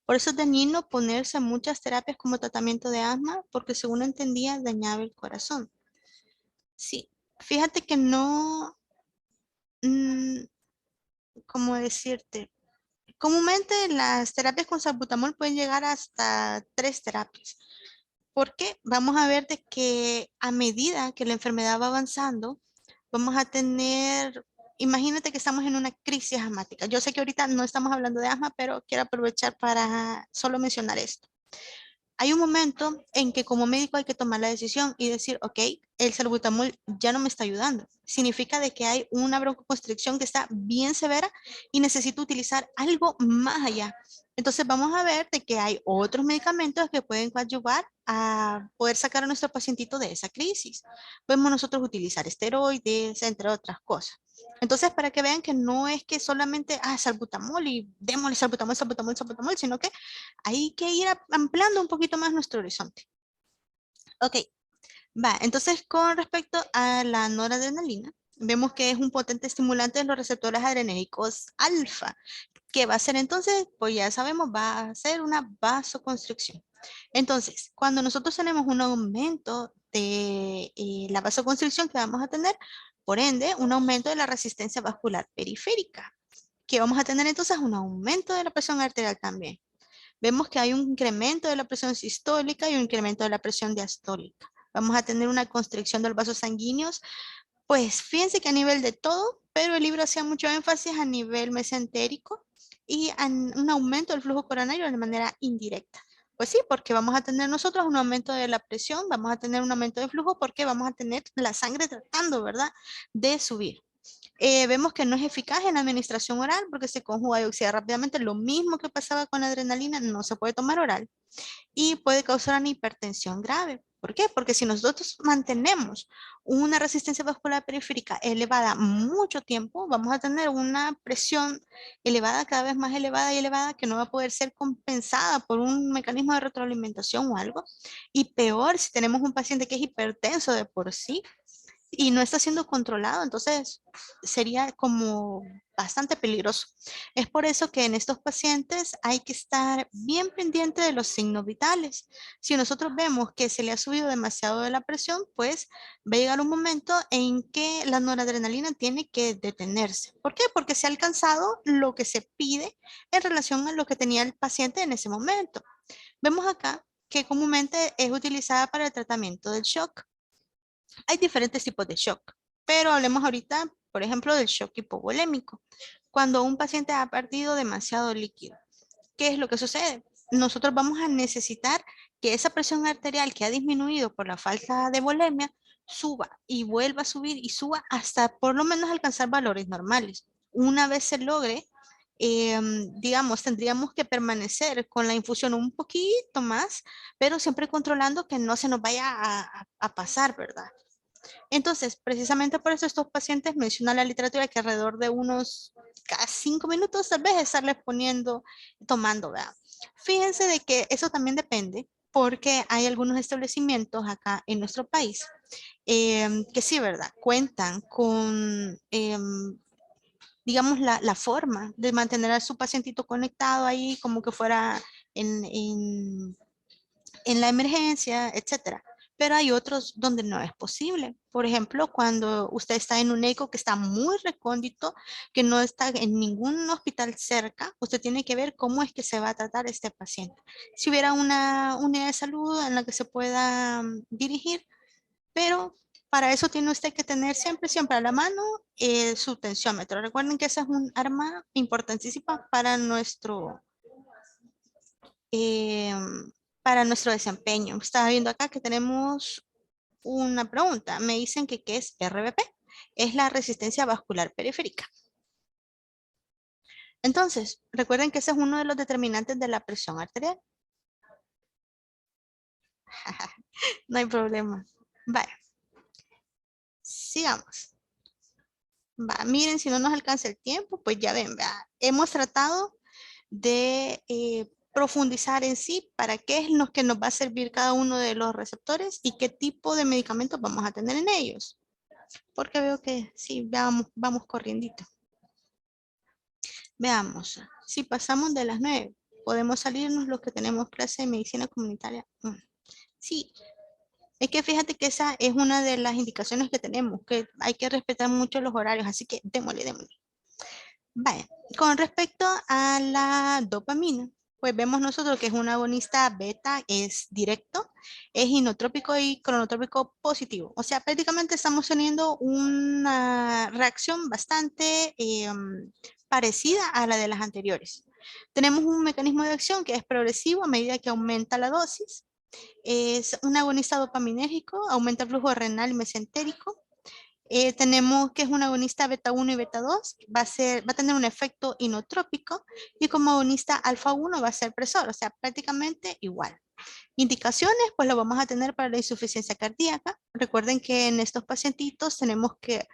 Por eso es dañino ponerse muchas terapias como tratamiento de asma, porque según entendía, dañaba el corazón. Sí, fíjate que no, ¿cómo decirte? Comúnmente las terapias con salbutamol pueden llegar hasta 3 terapias. ¿Por qué? Vamos a ver de que a medida que la enfermedad va avanzando, vamos a tener, imagínate que estamos en una crisis asmática. Yo sé que ahorita no estamos hablando de asma, pero quiero aprovechar para solo mencionar esto. Hay un momento en que como médico hay que tomar la decisión y decir, ok, el salbutamol ya no me está ayudando. Significa de que hay una broncoconstricción que está bien severa y necesito utilizar algo más allá. Entonces vamos a ver de que hay otros medicamentos que pueden ayudar a poder sacar a nuestro pacientito de esa crisis. Podemos nosotros utilizar esteroides, entre otras cosas. Entonces, para que vean que no es que solamente, salbutamol y démosle salbutamol, salbutamol, salbutamol, sino que hay que ir ampliando un poquito más nuestro horizonte. Ok, va, entonces con respecto a la noradrenalina, vemos que es un potente estimulante de los receptores adrenérgicos alfa. ¿Qué va a hacer entonces? Pues ya sabemos, va a hacer una vasoconstricción. Entonces, cuando nosotros tenemos un aumento de la vasoconstricción que vamos a tener, por ende, un aumento de la resistencia vascular periférica. Que vamos a tener entonces un aumento de la presión arterial también. Vemos que hay un incremento de la presión sistólica y un incremento de la presión diastólica. Vamos a tener una constricción de los vasos sanguíneos. Pues fíjense que a nivel de todo, pero el libro hacía mucho énfasis a nivel mesentérico y un aumento del flujo coronario de manera indirecta. Pues sí, porque vamos a tener nosotros un aumento de la presión, vamos a tener un aumento de flujo porque vamos a tener la sangre tratando, ¿verdad?, de subir. Vemos que no es eficaz en la administración oral porque se conjuga y oxida rápidamente. Lo mismo que pasaba con la adrenalina, no se puede tomar oral y puede causar una hipertensión grave. ¿Por qué? Porque si nosotros mantenemos una resistencia vascular periférica elevada mucho tiempo, vamos a tener una presión elevada, cada vez más elevada y elevada, que no va a poder ser compensada por un mecanismo de retroalimentación o algo. Y peor, si tenemos un paciente que es hipertenso de por sí y no está siendo controlado, entonces sería como bastante peligroso. Es por eso que en estos pacientes hay que estar bien pendiente de los signos vitales. Si nosotros vemos que se le ha subido demasiado de la presión, pues va a llegar un momento en que la noradrenalina tiene que detenerse. ¿Por qué? Porque se ha alcanzado lo que se pide en relación a lo que tenía el paciente en ese momento. Vemos acá que comúnmente es utilizada para el tratamiento del shock. Hay diferentes tipos de shock, pero hablemos ahorita, por ejemplo, del shock hipovolémico. Cuando un paciente ha perdido demasiado líquido, ¿qué es lo que sucede? Nosotros vamos a necesitar que esa presión arterial que ha disminuido por la falta de volemia suba y vuelva a subir y suba hasta por lo menos alcanzar valores normales. Una vez se logre, digamos, tendríamos que permanecer con la infusión un poquito más, pero siempre controlando que no se nos vaya a pasar, ¿verdad? Entonces, precisamente por eso estos pacientes mencionan la literatura que alrededor de unos cada 5 minutos tal vez estarles poniendo, tomando, ¿verdad? Fíjense de que eso también depende porque hay algunos establecimientos acá en nuestro país que sí, ¿verdad? Cuentan con, digamos, la forma de mantener a su pacientito conectado ahí como que fuera en la emergencia, etcétera. Pero hay otros donde no es posible. Por ejemplo, cuando usted está en un eco que está muy recóndito, que no está en ningún hospital cerca, usted tiene que ver cómo es que se va a tratar este paciente. Si hubiera una unidad de salud en la que se pueda dirigir, pero para eso tiene usted que tener siempre, siempre a la mano su tensiómetro. Recuerden que esa es un arma importantísima eh, para nuestro desempeño. Estaba viendo acá que tenemos una pregunta. Me dicen que ¿qué es RVP? Es la resistencia vascular periférica. Entonces, recuerden que ese es uno de los determinantes de la presión arterial. No hay problema. Vale. Sigamos. Va, miren, si no nos alcanza el tiempo, pues ya ven, ¿verdad? Hemos tratado de profundizar en sí para qué es lo que nos va a servir cada uno de los receptores y qué tipo de medicamentos vamos a tener en ellos. Porque veo que sí, vamos corriendito. Veamos, si pasamos de las 9, podemos salirnos los que tenemos clase de medicina comunitaria. Sí, es que fíjate que esa es una de las indicaciones que tenemos, que hay que respetar mucho los horarios, así que démosle, démosle. Vale, con respecto a la dopamina, pues vemos nosotros que es un agonista beta, es directo, es inotrópico y cronotrópico positivo. O sea, prácticamente estamos teniendo una reacción bastante parecida a la de las anteriores. Tenemos un mecanismo de acción que es progresivo a medida que aumenta la dosis. Es un agonista dopaminérgico, aumenta el flujo renal y mesentérico. Tenemos que es un agonista beta 1 y beta 2, va a tener un efecto inotrópico y como agonista alfa 1 va a ser presor, o sea, prácticamente igual. Indicaciones, pues lo vamos a tener para la insuficiencia cardíaca. Recuerden que en estos pacientitos tenemos que,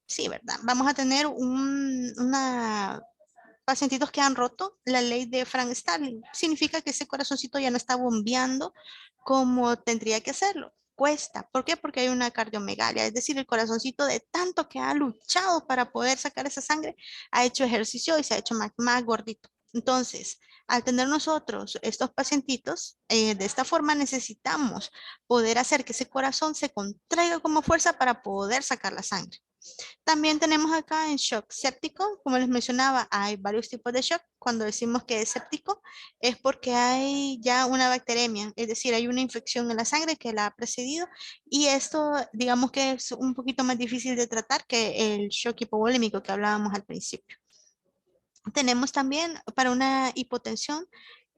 sí, ¿verdad? Vamos a tener pacientitos que han roto la ley de Frank Starling. Significa que ese corazoncito ya no está bombeando como tendría que hacerlo. Cuesta. ¿Por qué? Porque hay una cardiomegalia, es decir, el corazoncito de tanto que ha luchado para poder sacar esa sangre, ha hecho ejercicio y se ha hecho más gordito. Entonces, al tener nosotros estos pacientitos, de esta forma necesitamos poder hacer que ese corazón se contraiga como fuerza para poder sacar la sangre. También tenemos acá en shock séptico, como les mencionaba, hay varios tipos de shock. Cuando decimos que es séptico es porque hay ya una bacteremia, es decir, hay una infección en la sangre que la ha precedido y esto digamos que es un poquito más difícil de tratar que el shock hipovolémico que hablábamos al principio. Tenemos también para una hipotensión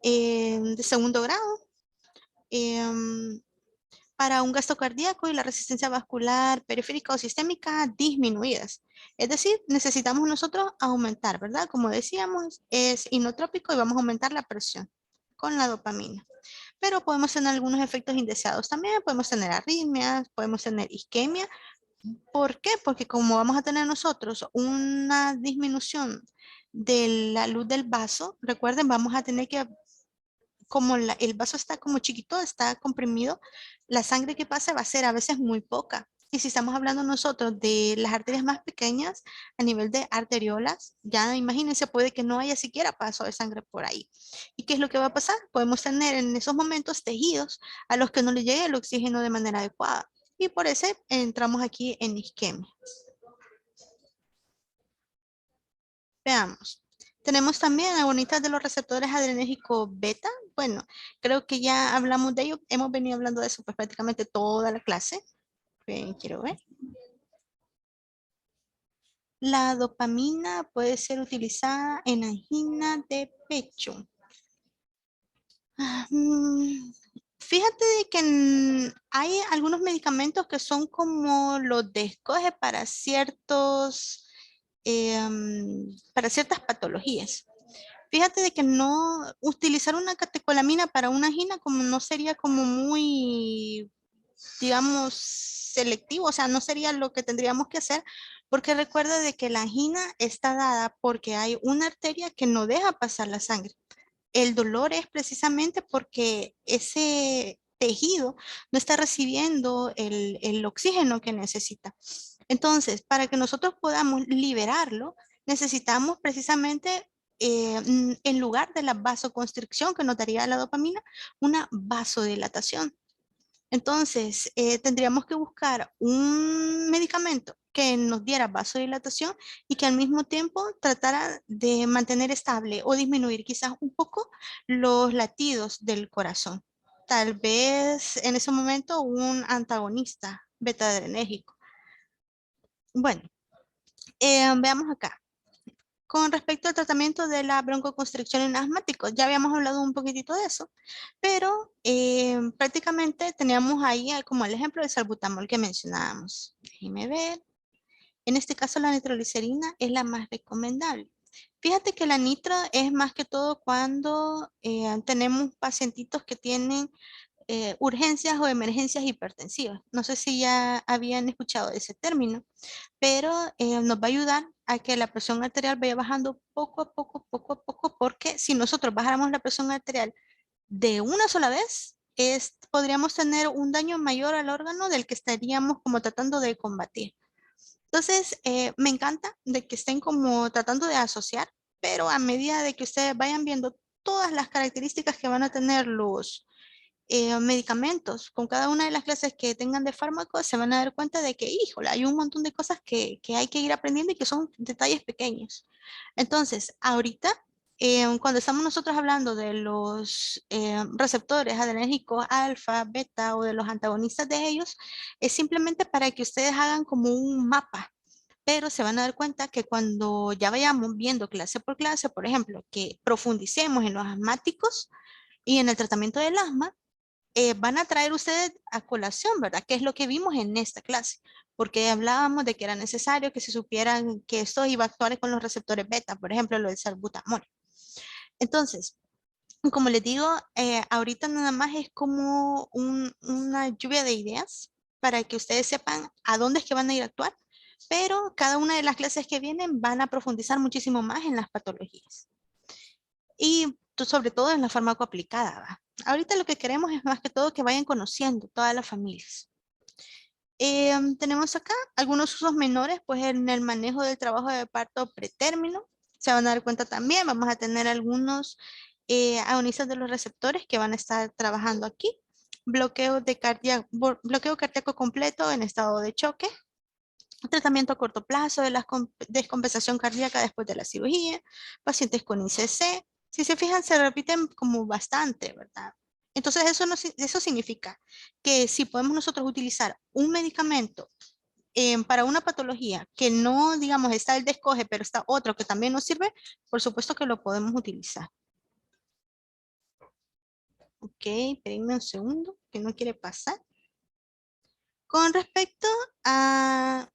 de segundo grado, para un gasto cardíaco y la resistencia vascular periférica o sistémica disminuidas. Es decir, necesitamos nosotros aumentar, ¿verdad? Como decíamos, es inotrópico y vamos a aumentar la presión con la dopamina. pero podemos tener algunos efectos indeseados también, podemos tener arritmias, podemos tener isquemia. ¿Por qué? Porque como vamos a tener nosotros una disminución de la luz del vaso, recuerden, vamos a tener que, como el vaso está como chiquito, está comprimido, la sangre que pasa va a ser a veces muy poca. Y si estamos hablando nosotros de las arterias más pequeñas a nivel de arteriolas, ya imagínense, puede que no haya siquiera paso de sangre por ahí. ¿Y qué es lo que va a pasar? Podemos tener en esos momentos tejidos a los que no le llegue el oxígeno de manera adecuada. Y por eso entramos aquí en isquemia. Veamos. Tenemos también agonitas de los receptores adrenérgicos beta. Bueno, creo que ya hablamos de ello. Hemos venido hablando de eso pues prácticamente toda la clase. Bien, quiero ver. La dopamina puede ser utilizada en angina de pecho. Fíjate de que hay algunos medicamentos que son como los de escoge para ciertas patologías. Fíjate de que no utilizar una catecolamina para una angina como no sería como muy, digamos, selectivo, o sea, no sería lo que tendríamos que hacer, porque recuerda de que la angina está dada porque hay una arteria que no deja pasar la sangre. El dolor es precisamente porque ese tejido no está recibiendo el oxígeno que necesita. Entonces, para que nosotros podamos liberarlo, necesitamos precisamente, en lugar de la vasoconstricción que nos daría la dopamina, una vasodilatación. Entonces, tendríamos que buscar un medicamento que nos diera vasodilatación y que al mismo tiempo tratara de mantener estable o disminuir quizás un poco los latidos del corazón. Tal vez en ese momento un antagonista beta-adrenérgico. Bueno, veamos acá. Con respecto al tratamiento de la broncoconstricción en asmáticos, ya habíamos hablado un poquitito de eso, pero prácticamente teníamos ahí como el ejemplo del salbutamol que mencionábamos. Déjenme ver. En este caso la nitroglicerina es la más recomendable. Fíjate que la nitro es más que todo cuando tenemos pacientitos que tienen urgencias o emergencias hipertensivas. No sé si ya habían escuchado ese término, pero nos va a ayudar a que la presión arterial vaya bajando poco a poco, porque si nosotros bajáramos la presión arterial de una sola vez, podríamos tener un daño mayor al órgano del que estaríamos como tratando de combatir. Entonces, me encanta de que estén como tratando de asociar, pero a medida de que ustedes vayan viendo todas las características que van a tener los medicamentos, con cada una de las clases que tengan de fármacos, se van a dar cuenta de que, híjole, hay un montón de cosas que hay que ir aprendiendo y que son detalles pequeños. Entonces, ahorita, cuando estamos nosotros hablando de los receptores adrenérgicos alfa, beta o de los antagonistas de ellos, es simplemente para que ustedes hagan como un mapa. Pero se van a dar cuenta que cuando ya vayamos viendo clase por clase, por ejemplo, que profundicemos en los asmáticos y en el tratamiento del asma, van a traer ustedes a colación, ¿verdad? ¿Qué es lo que vimos en esta clase? Porque hablábamos de que era necesario que se supieran que esto iba a actuar con los receptores beta, por ejemplo, lo del salbutamol. Entonces, como les digo, ahorita nada más es como una lluvia de ideas para que ustedes sepan a dónde es que van a ir a actuar, pero cada una de las clases que vienen van a profundizar muchísimo más en las patologías. Y sobre todo en la fármaco aplicada, ¿va? Ahorita lo que queremos es más que todo que vayan conociendo todas las familias. Tenemos acá algunos usos menores, pues en el manejo del trabajo de parto pretérmino. Se van a dar cuenta también, vamos a tener algunos agonistas de los receptores que van a estar trabajando aquí. Bloqueo cardíaco completo en estado de choque. Tratamiento a corto plazo de la descompensación cardíaca después de la cirugía. Pacientes con ICC. Si se fijan, se repiten como bastante, ¿verdad? Entonces eso significa que si podemos nosotros utilizar un medicamento para una patología que no, digamos, está el de escoge, pero está otro que también nos sirve, por supuesto que lo podemos utilizar. Ok, espérenme un segundo, que no quiere pasar. Con respecto a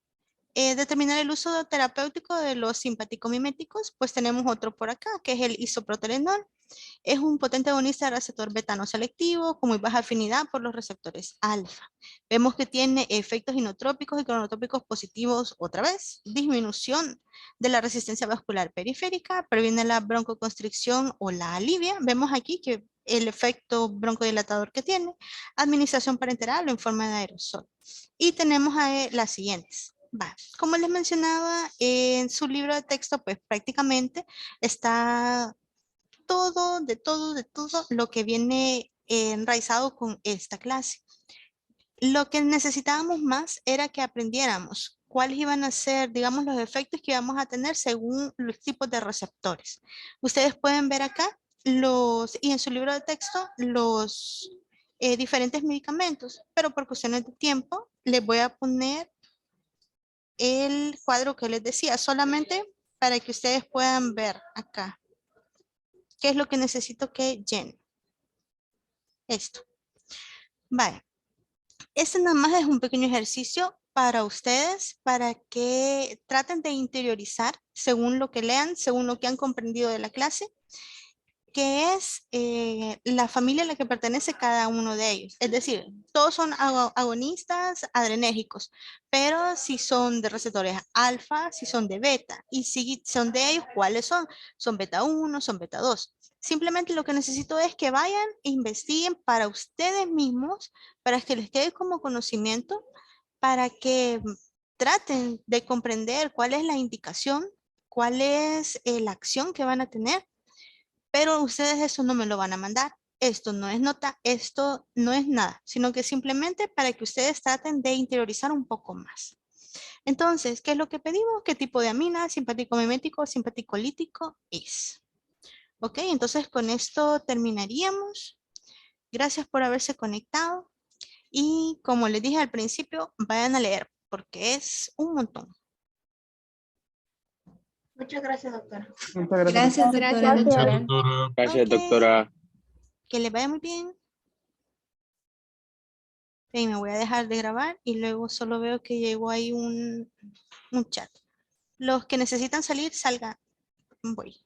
determinar el uso terapéutico de los simpaticomiméticos, pues tenemos otro por acá, que es el isoproterenol. Es un potente agonista del receptor beta no selectivo con muy baja afinidad por los receptores alfa. Vemos que tiene efectos inotrópicos y cronotrópicos positivos otra vez. Disminución de la resistencia vascular periférica, previene la broncoconstricción o la alivia. Vemos aquí que el efecto broncodilatador que tiene, administración parenteral o en forma de aerosol. Y tenemos las siguientes. Como les mencionaba, en su libro de texto, pues prácticamente está de todo lo que viene enraizado con esta clase. Lo que necesitábamos más era que aprendiéramos cuáles iban a ser, digamos, los efectos que íbamos a tener según los tipos de receptores. Ustedes pueden ver acá y en su libro de texto, los diferentes medicamentos, pero por cuestiones de tiempo, les voy a poner el cuadro que les decía, solamente para que ustedes puedan ver acá qué es lo que necesito que llenen. Esto. Vale. Este nada más es un pequeño ejercicio para ustedes, para que traten de interiorizar según lo que lean, según lo que han comprendido de la clase, que es la familia a la que pertenece cada uno de ellos. Es decir, todos son agonistas adrenérgicos, pero si son de receptores alfa, si son de beta, y si son de ellos, ¿cuáles son? Son beta 1, son beta 2. Simplemente lo que necesito es que vayan e investiguen para ustedes mismos, para que les quede como conocimiento, para que traten de comprender cuál es la indicación, cuál es la acción que van a tener, pero ustedes eso no me lo van a mandar. Esto no es nota, esto no es nada, sino que simplemente para que ustedes traten de interiorizar un poco más. Entonces, ¿qué es lo que pedimos? ¿Qué tipo de amina, simpático mimético, simpático lítico es? Ok, entonces con esto terminaríamos. Gracias por haberse conectado. Y como les dije al principio, vayan a leer porque es un montón. Muchas gracias, doctora. Muchas gracias. Gracias, Gracias, doctora. doctora. Gracias, Ok. doctora. Que les vaya muy bien. Y me voy a dejar de grabar y luego solo veo que llegó ahí un chat. Los que necesitan salir, salgan. Voy.